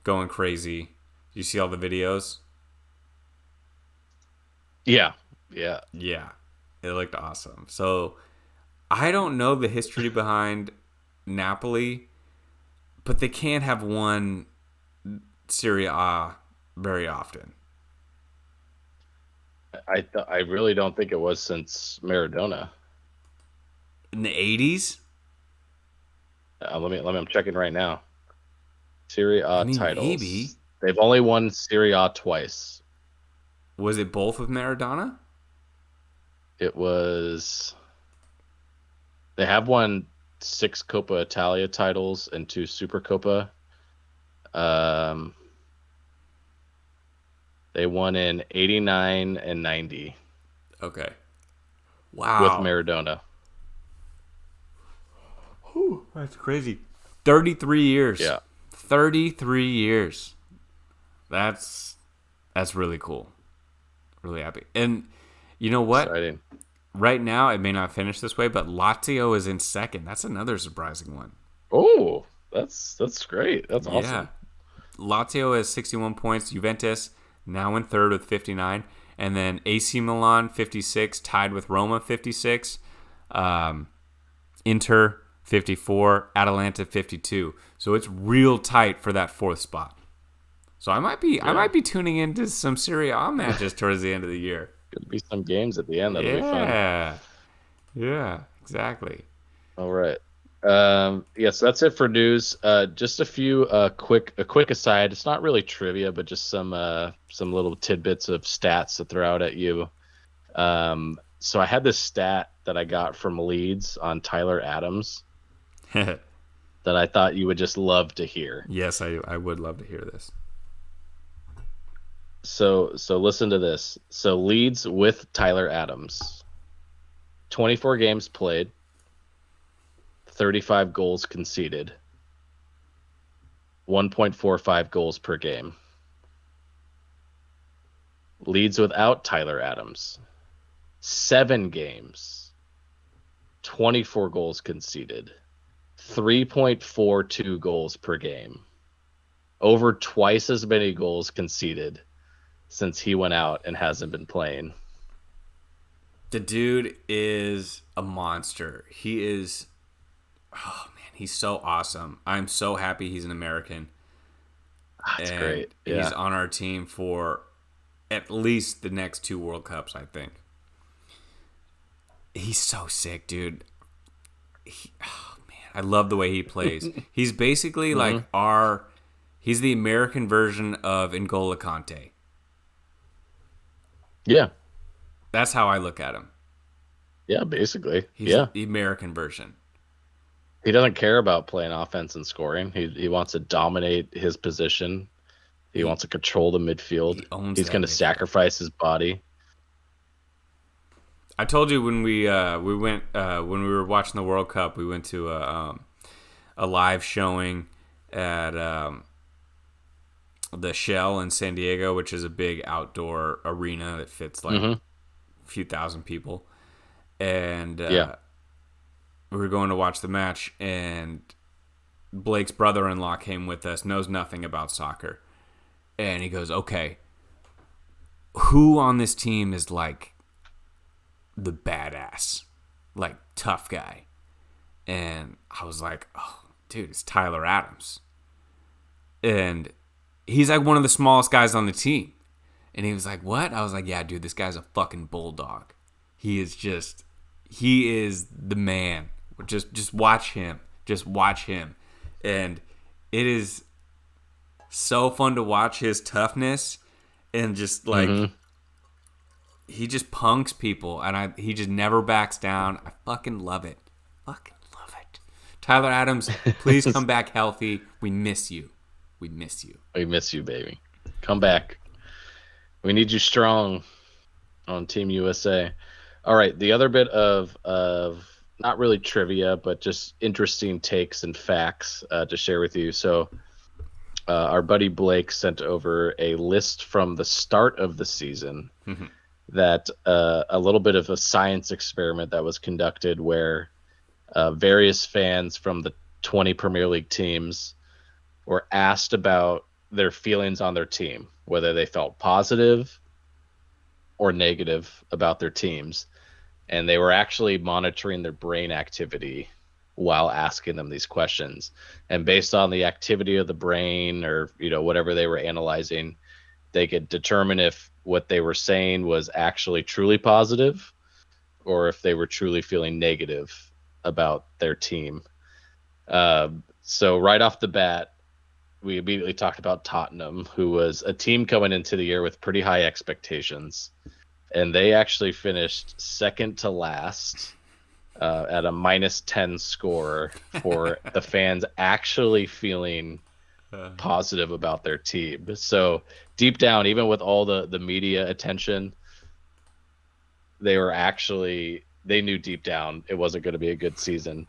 going crazy. You see all the videos? Yeah. Yeah. Yeah, it looked awesome. So I don't know the history behind Napoli, but they can't have won Serie A very often. I really don't think it was since Maradona. In the 80s? I'm checking right now. Serie I A mean, maybe. titles. They've only won Serie A twice. Was it both with Maradona? It was. They have won 6 Coppa Italia titles and 2 Supercoppa. Um, they won in 89 and 90 Okay. with Wow. Maradona. Whew, that's crazy. 33 years. Yeah. 33 years. That's really cool. Really happy. And you know what? Exciting. Right now, it may not finish this way, but Lazio is in 2nd. That's another surprising one. Oh, that's great. That's Yeah. awesome. Lazio has 61 points. Juventus now in 3rd with 59. And then AC Milan, 56, tied with Roma, 56. Inter, 54. Atalanta, 52. So it's real tight for that 4th spot. So I might be tuning into some Serie A matches towards the end of the year. Could be some games at the end. That'll be fun. Yeah, exactly. All right. Yes, that's it for news. Just a few a quick aside. It's not really trivia, but just some little tidbits of stats to throw out at you. So I had this stat that I got from Leeds on Tyler Adams. that I thought you would just love to hear. Yes, I would love to hear this. So listen to this. So Leeds with Tyler Adams. 24 games played, 35 goals conceded, 1.45 goals per game. Leeds without Tyler Adams. 7 games, 24 goals conceded, 3.42 goals per game. Over twice as many goals conceded since he went out and hasn't been playing. The dude is a monster. He is, oh man, he's so awesome. I'm so happy he's an American. That's And great. Yeah. he's on our team for at least the next 2 World Cups, I think. He's so sick, dude. Oh man, I love the way he plays. He's basically like he's the American version of N'Golo Kante. Yeah. That's how I look at him. Yeah, basically. He's the American version. He doesn't care about playing offense and scoring. He wants to dominate his position. He wants to control the midfield. He's going to sacrifice his body. I told you when we went when we were watching the World Cup, we went to a live showing at the Shell in San Diego, which is a big outdoor arena that fits like a few thousand people. And we were going to watch the match, and Blake's brother-in-law came with us, knows nothing about soccer. And he goes, okay, who on this team is like the badass, like tough guy? And I was like, oh, dude, it's Tyler Adams. And he's like one of the smallest guys on the team. And he was like, what? I was like, yeah, dude, this guy's a fucking bulldog. He is the man. Just watch him. Just watch him. And it is so fun to watch his toughness and just like he just punks people, and he just never backs down. I fucking love it. Fucking love it. Tyler Adams, please come back healthy. We miss you. We miss you. We miss you, baby. Come back. We need you strong on Team USA. All right, the other bit of not really trivia, but just interesting takes and facts to share with you. So our buddy Blake sent over a list from the start of the season that a little bit of a science experiment that was conducted where various fans from the 20 Premier League teams were asked about their feelings on their team, whether they felt positive or negative about their teams. And they were actually monitoring their brain activity while asking them these questions. And based on the activity of the brain, or whatever they were analyzing, they could determine if what they were saying was actually truly positive or if they were truly feeling negative about their team. So right off the bat, we immediately talked about Tottenham, who was a team coming into the year with pretty high expectations. And they actually finished second to last at a -10 score for the fans actually feeling positive about their team. So deep down, even with all the media attention, they knew deep down it wasn't going to be a good season.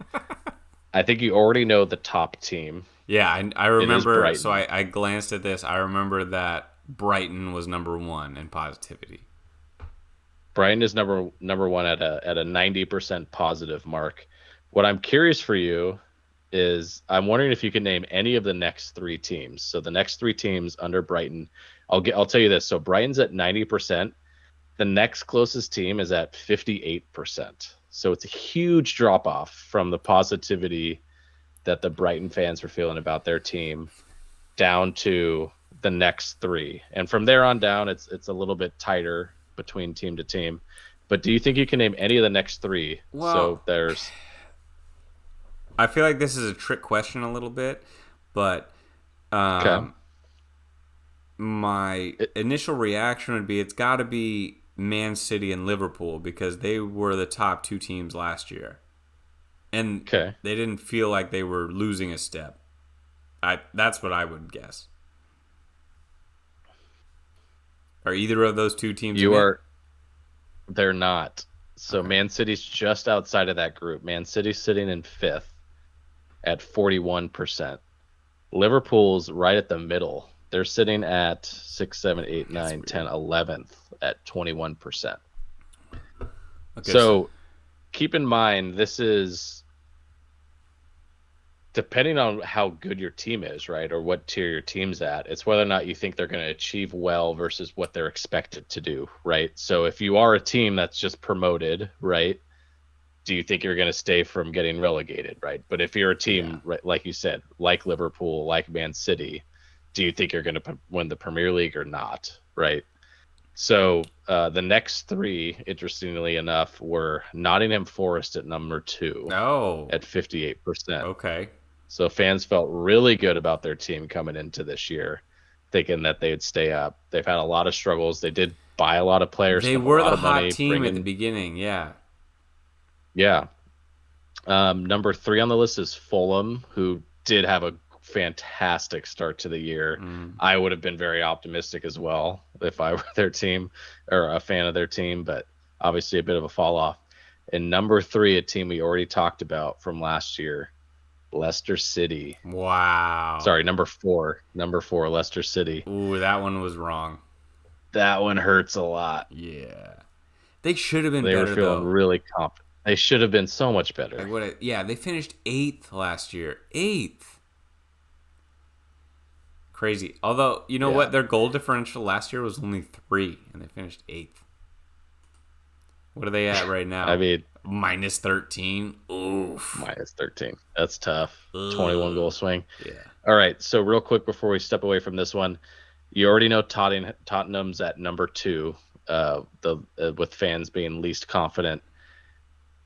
I think you already know the top team. Yeah, I remember. So I glanced at this. I remember that Brighton was number 1 in positivity. Brighton is number 1 at a 90% positive mark. What I'm curious for you is I'm wondering if you can name any of the next 3 teams. So the next 3 teams under Brighton, I'll tell you this. So Brighton's at 90%. The next closest team is at 58%. So it's a huge drop off from the positivity that the Brighton fans were feeling about their team down to the next 3. And from there on down, it's a little bit tighter between team to team. But do you think you can name any of the next 3? Well, so there's I feel like this is a trick question a little bit, but my initial reaction would be it's got to be Man City and Liverpool because they were the top 2 teams last year. and Okay. they didn't feel like they were losing a step. That's what I would guess. Are either of those two teams in You it? are. They're not. So Okay. Man City's just outside of that group. Man City's sitting in fifth at 41%. Liverpool's right at the middle. They're sitting at 6, 7, 8, That's 9, weird. 10, 11th at 21%. Okay, so So keep in mind, this is depending on how good your team is, right? Or what tier your team's at. It's whether or not you think they're going to achieve well versus what they're expected to do, right? So if you are a team that's just promoted, right? Do you think you're going to stay from getting relegated, right? But if you're a yeah, team, right, like you said, like Liverpool, like Man City, do you think you're going to win the Premier League or not, right? So the next three, interestingly enough, were Nottingham Forest at number two oh, at 58%. okay. So fans felt really good about their team coming into this year, thinking that they'd stay up. They've had a lot of struggles. They did buy a lot of players, They spent a were lot the of hot money, team at the bringing, beginning. Yeah. yeah. Number three on the list is Fulham, who did have a fantastic start to the year. Mm. I would have been very optimistic as well if I were their team or a fan of their team, but obviously a bit of a fall off. And number three, a team we already talked about from last year, Leicester City. Wow. Sorry, number four. Number four, Leicester City. Ooh, that one was wrong. That one hurts a lot. Yeah. They should have been They were better feeling though. really confident. They should have been so much Like better. what? Yeah, they finished eighth last year. Eighth. Crazy. Although you know Yeah. what, their goal differential last year was only 3, and they finished eighth. What are they at right I now? mean, Minus 13. Oof. minus 13. That's tough. 21 goal Ugh. swing. Yeah. All right. So, real quick before we step away from this one, you already know Tottenham's at number two, with fans being least confident.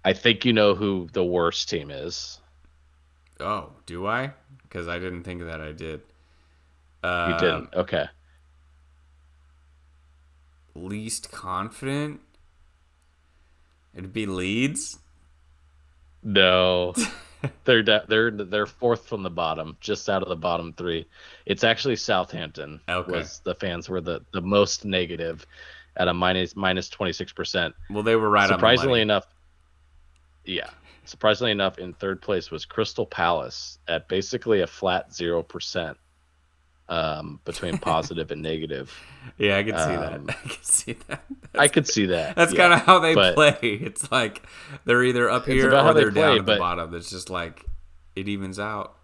I think you know who the worst team is. Oh, do I? Because I didn't think that I did. You Um, didn't. Okay. Least confident? It'd be Leeds. No. They're fourth from the bottom, just out of the bottom three. It's actually Southampton. Okay. Was the fans were the most negative at a minus 26%. Well, they were right on the Surprisingly money. enough, yeah. Surprisingly enough, in third place was Crystal Palace at basically a flat 0%, between positive and negative. Yeah, I could see that. Um, I could see that. I could see that, That's kind yeah. of how they But play. It's like they're either up it's here about how or they they're down play. at the But bottom. It's just like it evens out.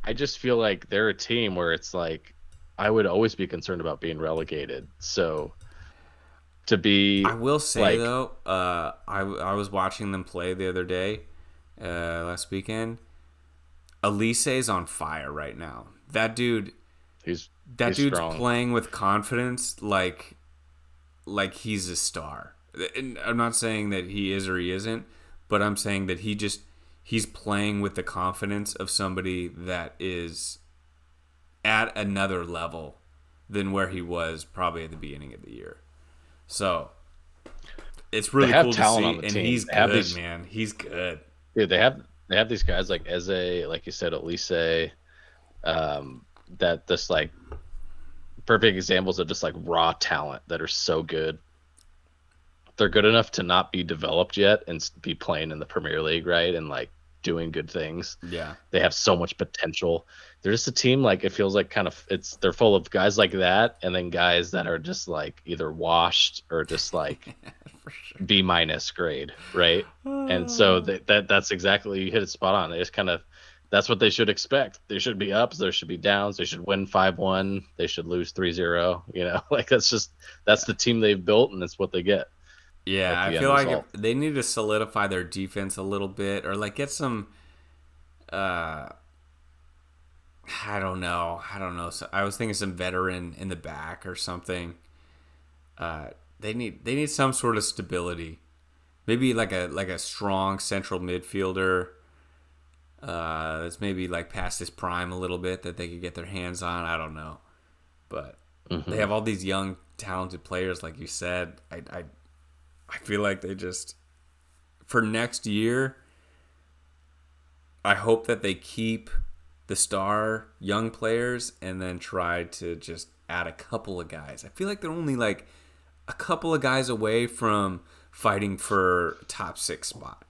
I just feel like they're a team where it's like I would always be concerned about being relegated. So to I be will say like, though, I was watching them play the other day, last weekend. Elise's on fire right now. he's That he's dude's strong. playing with confidence, like he's a star. And I'm not saying that he is or he isn't, but I'm saying that he's playing with the confidence of somebody that is at another level than where he was probably at the beginning of the year. So it's They really have cool to talent on see, the and team. he's They have good, these, man. He's good. dude, they have these guys like Eze, like you said, Elise, that just like perfect examples of just like raw talent that are so good. They're good enough to not be developed yet and be playing in the Premier League, right? And like doing good things. Yeah, They have so much potential. They're just a team, like it feels like kind of they're full of guys like that, and then guys that are just like either washed or just like for sure. B minus grade, right? And so that's exactly, you hit it spot on. They just kind of, that's what they should expect. There should be ups, there should be downs. They should win 5-1. They should lose 3-0. Like that's the team they've built, and that's what they get Yeah, at I the end feel like if result. they need to solidify their defense a little bit, or like get some. Uh, I don't know. I don't know. So I was thinking some veteran in the back or something. They need some sort of stability. Maybe like a strong central midfielder. That's maybe like past his prime a little bit that they could get their hands on. I don't know, but they Hmm. have all these young talented players, like you said. I feel like they just for next year hope that they keep the star young players and then try to just add a couple of guys. I feel like they're only like a couple of guys away from fighting for top 6 spot.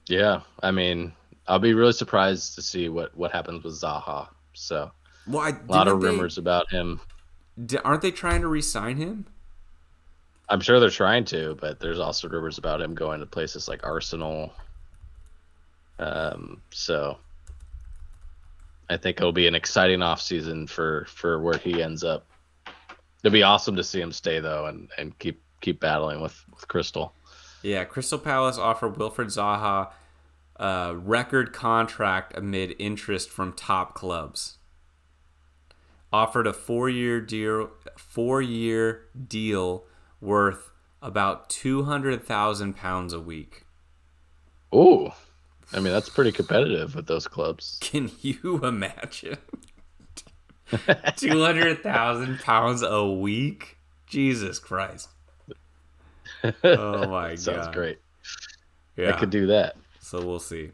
Yeah, I mean, I'll be really surprised to see what happens with Zaha. So, Well, a lot of rumors about him. Aren't they trying to re-sign him? I'm sure they're trying to, but there's also rumors about him going to places like Arsenal. So I think it'll be an exciting offseason for where he ends up. It'll be awesome to see him stay though and keep battling with Crystal. Yeah, Crystal Palace offered Wilfried Zaha a record contract amid interest from top clubs. Offered a 4-year deal worth about £200,000 a week. Ooh, I mean that's pretty competitive with those clubs. Can you imagine? £200,000 a week? Jesus Christ! Oh my god, sounds great. Yeah, I could do that. So we'll see.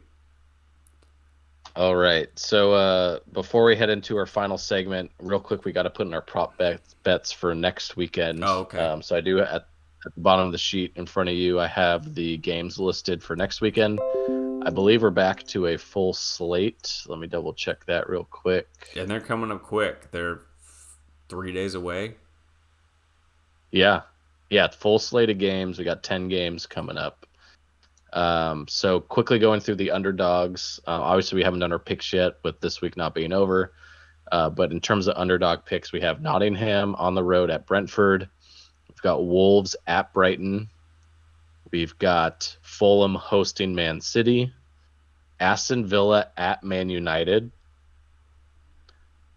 All right. So before we head into our final segment, real quick, we got to put in our prop bets for next weekend. Oh, okay. So I do at the bottom of the sheet in front of you, I have the games listed for next weekend. I believe we're back to a full slate. Let me double check that real quick. And they're coming up quick. They're 3 days away. Yeah. Full slate of games. We got 10 games coming up. So quickly going through the underdogs. Obviously, we haven't done our picks yet, with this week not being over. But in terms of underdog picks, we have Nottingham on the road at Brentford. We've got Wolves at Brighton. We've got Fulham hosting Man City. Aston Villa at Man United.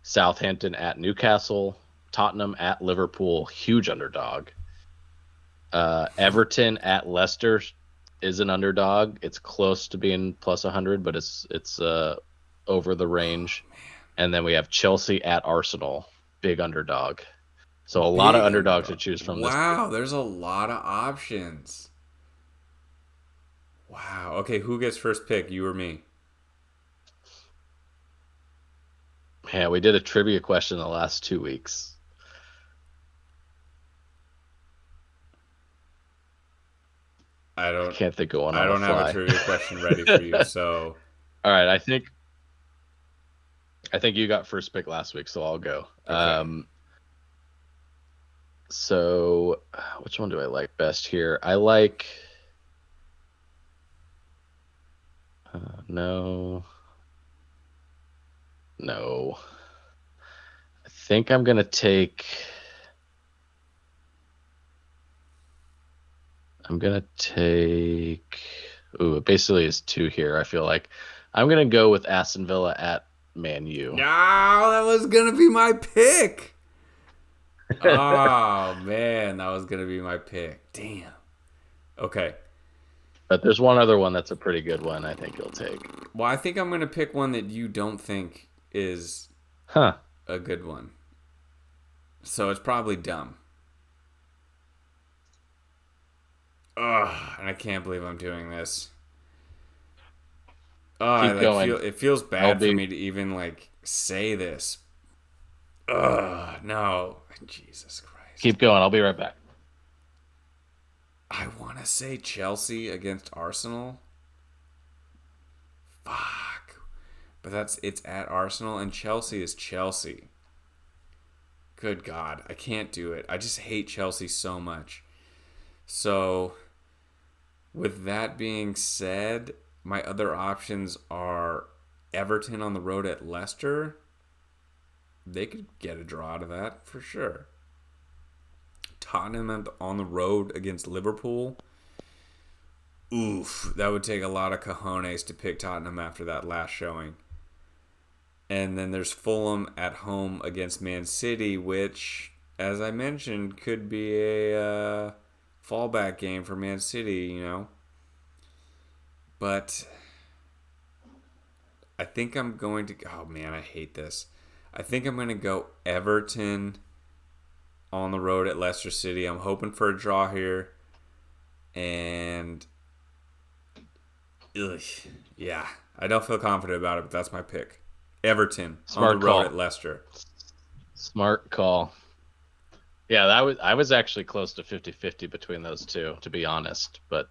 Southampton at Newcastle. Tottenham at Liverpool, huge underdog. Everton at Leicester is an underdog. It's close to being plus 100, but it's over the range. And then we have Chelsea at Arsenal, big underdog. So a lot of underdogs to choose from. Wow, there's a lot of options. Wow. Okay, who gets first pick, you or me? Yeah, we did a trivia question the last 2 weeks. I can't think of one. I don't have a trivia question ready for you. So, all right, I think you got first pick last week, so I'll go. Okay. So which one do I like best here? I like. No. I think I'm gonna take. Ooh, it basically is 2 here. I feel like I'm gonna go with Aston Villa at Man U. No, that was gonna be my pick. Oh man, that was gonna be my pick. Damn. Okay. But there's one other one that's a pretty good one. I think you'll take. Well, I think I'm gonna pick one that you don't think is a good one. So it's probably dumb. Ugh, and I can't believe I'm doing this. Keep going. It feels bad for me to even say this. Ugh, no. Jesus Christ. Keep going. I'll be right back. I want to say Chelsea against Arsenal. Fuck. But it's at Arsenal, and Chelsea is Chelsea. Good God. I can't do it. I just hate Chelsea so much. So, with that being said, my other options are Everton on the road at Leicester. They could get a draw out of that for sure. Tottenham on the road against Liverpool. Oof, that would take a lot of cojones to pick Tottenham after that last showing. And then there's Fulham at home against Man City, which, as I mentioned, could be a fallback game for Man City, But I think I'm going to... Oh, man, I hate this. I think I'm going to go Everton on the road at Leicester City. I'm hoping for a draw here. And Ugh. Yeah, I don't feel confident about it, but that's my pick. Everton on the Smart road call. at Leicester. Smart call. Yeah, I was actually close to 50-50 between those two, to be honest. But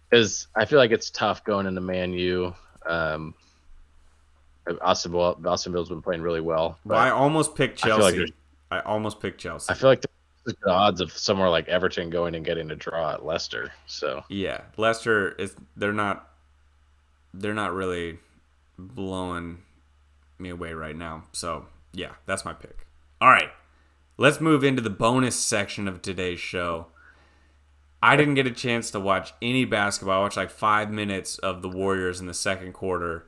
because I feel like it's tough going into Man U. Austin Ville's been playing really well, Well, I but almost picked I feel like there's Chelsea. I almost picked I Chelsea. feel like there's good odds of somewhere like Everton going and getting a draw at Leicester. So Yeah, Leicester is they're not really blowing me away right now. So yeah, that's my pick. All right, let's move into the bonus section of today's show. I didn't get a chance to watch any basketball. I watched like 5 minutes of the Warriors in the second quarter.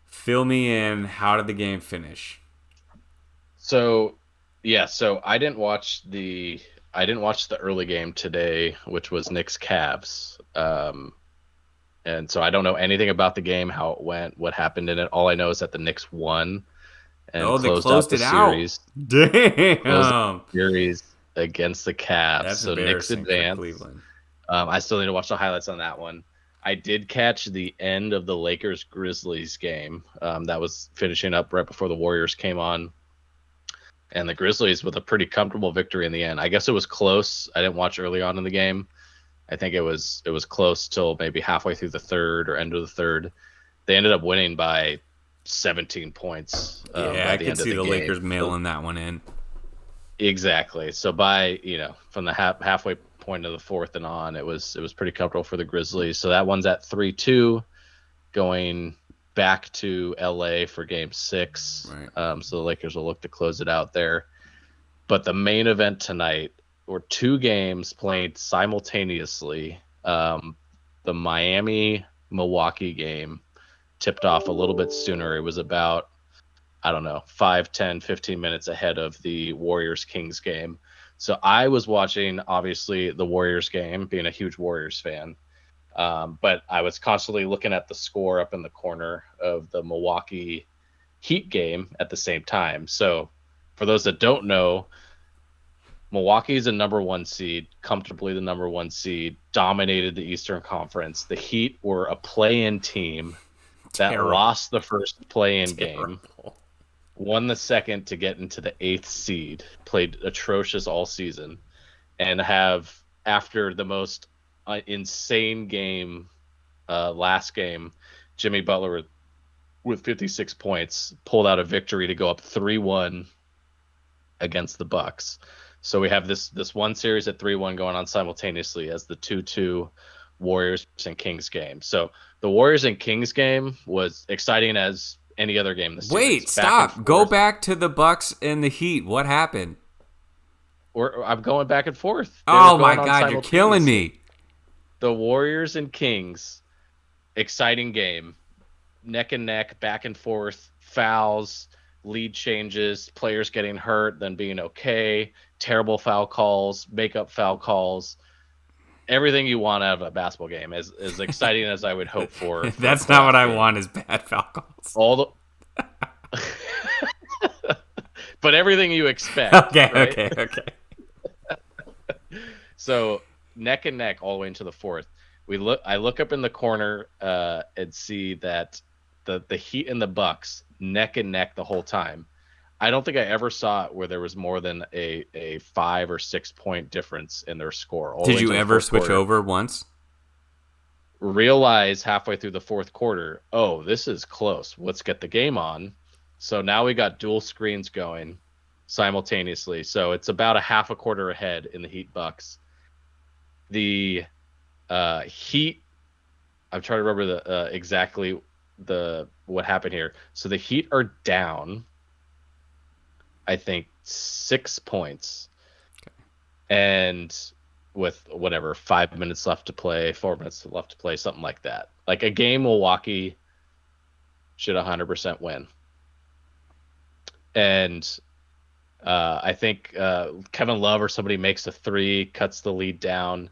Fill me in. How did the game finish? so yeah, so I didn't watch the early game today, which was Knicks Cavs. And so I don't know anything about the game, how it went, what happened in it. All I know is that the Knicks won and Oh, they closed out closed the it out. series. Closed out Damn. the series against the Cavs. That's So Knicks embarrassing for advance. Cleveland. I still need to watch the highlights on that one. I did catch the end of the Lakers Grizzlies game. That was finishing up right before the Warriors came on, and the Grizzlies with a pretty comfortable victory in the end. I guess it was close. I didn't watch early on in the game. I think it was close till maybe halfway through the third or end of the third. They ended up winning by 17 points Yeah, by I the could end of see the the game. Lakers So, mailing that one in. exactly. So by from the halfway point of the fourth and on, it was pretty comfortable for the Grizzlies. So that one's at 3-2, going back to LA for Game 6. Right. So the Lakers will look to close it out there. But the main event tonight were two games played simultaneously. The Miami Milwaukee game tipped off a little bit sooner. It was about, I don't know, 5, 10, 15 minutes ahead of the Warriors Kings game. So I was watching, obviously, the Warriors game, being a huge Warriors fan. But I was constantly looking at the score up in the corner of the Milwaukee Heat game at the same time. So for those that don't know, Milwaukee's a number one seed, comfortably the number one seed, dominated the Eastern Conference. The Heat were a play-in team that Terrible. lost the first play-in game, Terrible. won the second to get into the 8th seed, played atrocious all season, and have, after the most insane game, last game, Jimmy Butler with 56 points pulled out a victory to go up 3-1 against the Bucks. So we have this one series at 3-1 going on simultaneously as the 2-2 Warriors and Kings game. So the Warriors and Kings game was exciting as any other game this series. Wait, stop. Go back to the Bucks and the Heat. What happened? I'm going back and forth. They Oh were my going on God, you're killing simultaneously. me. The Warriors and Kings, exciting game. Neck and neck, back and forth, fouls, lead changes, players getting hurt, then being okay, terrible foul calls, makeup foul calls. Everything you want out of a basketball game, as exciting as I would hope for. That's not what I want is bad foul calls. All the but everything you expect. Okay, right? okay. So neck and neck all the way into the fourth. I look up in the corner and see that the Heat and the Bucks neck and neck the whole time. I don't think I ever saw it where there was more than a 5 or 6 point difference in their score. Did you ever switch over once? Realize halfway through the fourth quarter, oh, this is close. Let's get the game on. So now we got dual screens going simultaneously. So it's about a half a quarter ahead in the Heat Bucks. The Heat, I'm trying to remember the exactly what happened here. So the Heat are down, I think, 6 points. Okay. And with 5 minutes left to play, 4 minutes left to play, something like that. Like a game Milwaukee should 100% win. And I think Kevin Love or somebody makes a 3, cuts the lead down.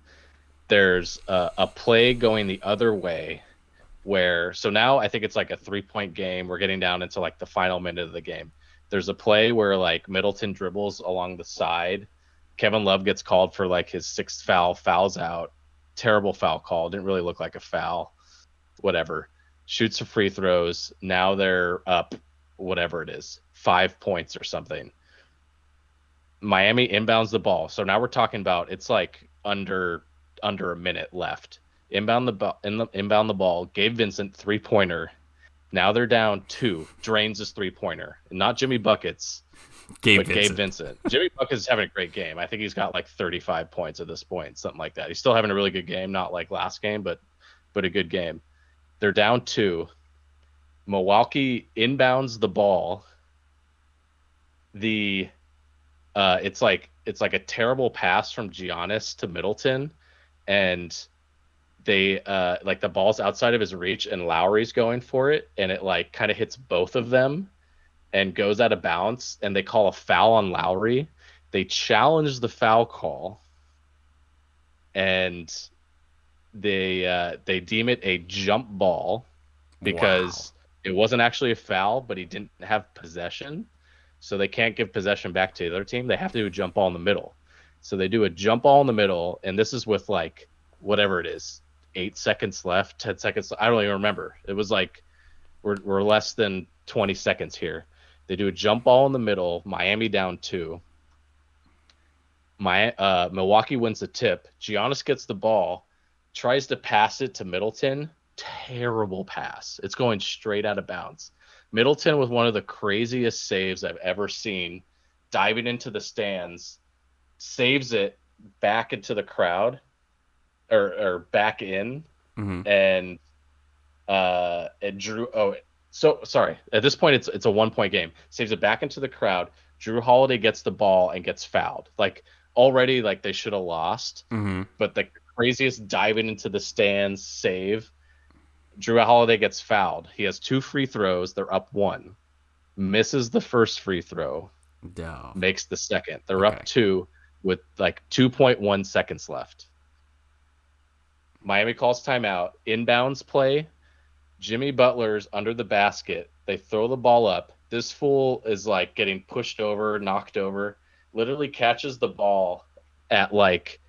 There's a play going the other way so now I think it's like a 3-point game. We're getting down into like the final minute of the game. There's a play where like Middleton dribbles along the side. Kevin Love gets called for like his 6th foul, fouls out. Terrible foul call. Didn't really look like a foul. Whatever. Shoots some free throws. Now they're up, whatever it is, 5 points or something. Miami inbounds the ball. So now we're talking about it's like under a minute left. Inbound the ball. Gabe Vincent 3-pointer. Now they're down 2. Drains his 3-pointer. Not Jimmy Buckets, Gabe Vincent. Jimmy Buckets is having a great game. I think he's got like 35 points at this point, something like that. He's still having a really good game, not like last game, but a good game. They're down 2. Milwaukee inbounds the ball. It's like a terrible pass from Giannis to Middleton, and they like the ball's outside of his reach, and Lowry's going for it, and it like kind of hits both of them and goes out of bounds, and they call a foul on Lowry. They challenge the foul call, and they deem it a jump ball because it wasn't actually a foul, but he didn't have possession. So they can't give possession back to the other team. They have to do a jump ball in the middle. So they do a jump ball in the middle, and this is with like whatever it is, 8 seconds left, 10 seconds. I don't even remember. It was like we're less than 20 seconds here. They do a jump ball in the middle. Miami down 2. Milwaukee wins the tip. Giannis gets the ball, tries to pass it to Middleton. Terrible pass. It's going straight out of bounds. Middleton with one of the craziest saves I've ever seen, diving into the stands, saves it back into the crowd, or back in, and it drew. Oh, so sorry. At this point, it's a 1-point game. Saves it back into the crowd. Drew Holiday gets the ball and gets fouled. Like already, like they should have lost. But the craziest diving into the stands save. Drew Holiday gets fouled. He has 2 free throws. They're up 1. Misses the first free throw. No. Makes the second. They're up 2 with like 2.1 seconds left. Miami calls timeout. Inbounds play. Jimmy Butler's under the basket. They throw the ball up. This fool is like getting pushed over, knocked over. Literally catches the ball at like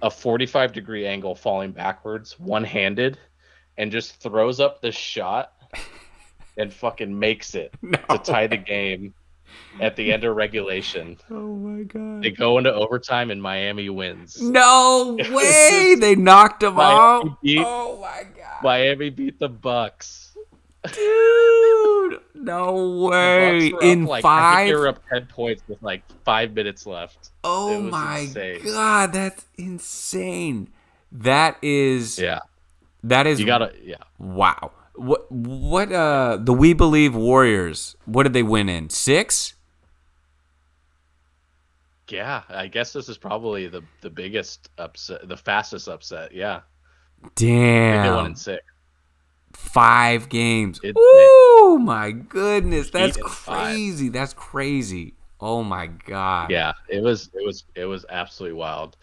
a 45-degree angle, falling backwards, one-handed, and just throws up this shot and fucking makes it to tie the game at the end of regulation. Oh my god. They go into overtime and Miami wins. No way. They knocked him out. Oh my god. Miami beat the Bucks. Dude, no way. The Bucks were In up, like, 5? I think they were up 10 points with like 5 minutes left. Oh my god, that's insane. That is you gotta wow. What the We Believe Warriors, what did they win in? 6? Yeah, I guess this is probably the biggest upset, the fastest upset. Yeah. Damn. I think they won in 6. 5 games. Oh my goodness, that's crazy. 5. That's crazy. Oh my god. Yeah, it was absolutely wild.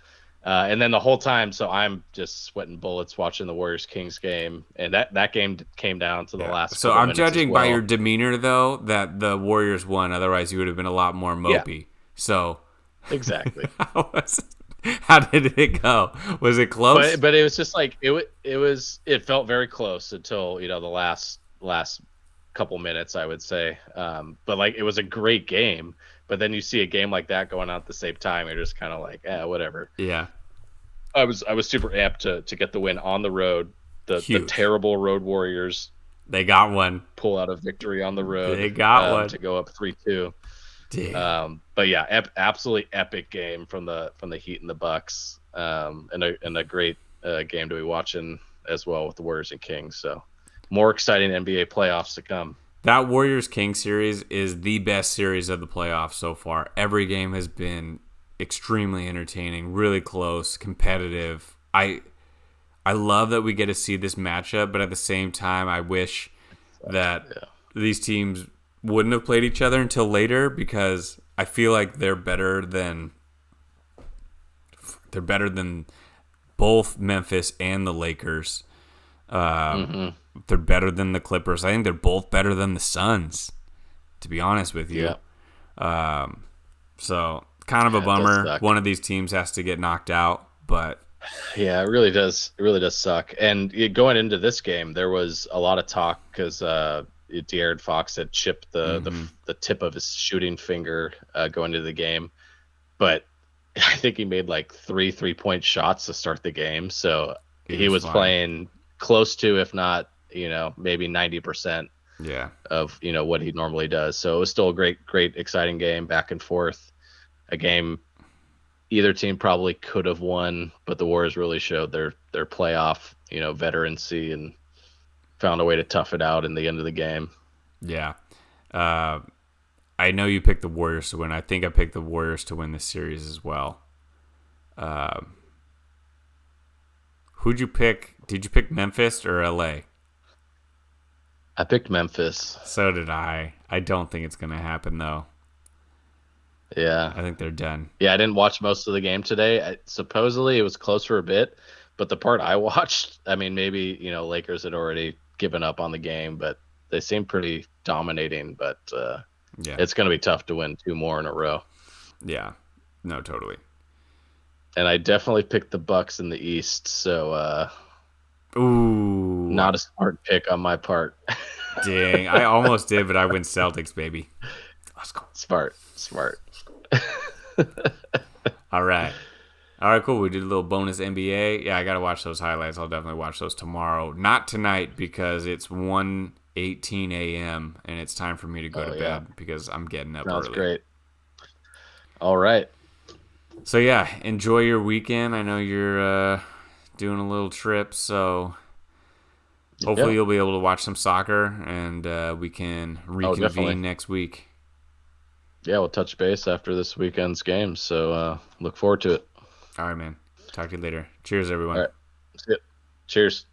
And then the whole time, so I'm just sweating bullets watching the Warriors-Kings game, and that game came down to the last. So I'm judging by your demeanor, though, that the Warriors won. Otherwise, you would have been a lot more mopey. Yeah. So exactly. How did it go? Was it close? But it was just like it felt very close until the last couple minutes, I would say. But like it was a great game. But then you see a game like that going on at the same time, you're just kind of like, whatever. Yeah. I was super amped to get the win on the road. The terrible Road Warriors. They got one. Pull out a victory on the road. They got one to go up 3-2. Damn. But yeah, absolutely epic game from the Heat and the Bucks. And a great game to be watching as well with the Warriors and Kings. So more exciting NBA playoffs to come. That Warriors-Kings series is the best series of the playoffs so far. Every game has been extremely entertaining, really close, competitive. I love that we get to see this matchup, but at the same time, I wish that these teams wouldn't have played each other until later, because I feel like they're better than both Memphis and the Lakers. They're better than the Clippers. I think they're both better than the Suns, to be honest with you. Yeah. So kind of a bummer. One of these teams has to get knocked out, but Yeah, it really does. It really does suck. And going into this game, there was a lot of talk because De'Aaron Fox had chipped Mm-hmm. the tip of his shooting finger going into the game, but I think he made like 3 3-point shots to start the game. So He he was was fine. playing close to, if not, maybe 90% Yeah. of what he normally does. So it was still a great, exciting game, back and forth. A game either team probably could have won, but the Warriors really showed their playoff, veterancy and found a way to tough it out in the end of the game. Yeah. Uh, I know you picked the Warriors to win. I think I picked the Warriors to win this series as well. Uh, who'd you pick? Did you pick Memphis or LA? I picked Memphis. So did I. I don't think it's going to happen, though. Yeah. I think they're done. Yeah, I didn't watch most of the game today. Supposedly it was close for a bit, but the part I watched, I mean, maybe, Lakers had already given up on the game, but they seemed pretty dominating, but Yeah. it's going to be tough to win two more in a row. Yeah. No, totally. And I definitely picked the Bucks in the East, so Ooh. not a smart pick on my part. Dang. I almost did, but I went Celtics, baby. Let's go. Smart. All right. All right, cool. We did a little bonus NBA. Yeah, I got to watch those highlights. I'll definitely watch those tomorrow. Not tonight because it's 1:18 a.m. and it's time for me to go to Oh yeah, bed because I'm getting up sounds early. great. All right. So yeah, enjoy your weekend. I know you're doing a little trip, so hopefully Yeah. you'll be able to watch some soccer and we can Oh, definitely. reconvene next week. Yeah, we'll touch base after this weekend's game. So look forward to it. All right, man. Talk to you later. Cheers, everyone. All right. See ya. Cheers.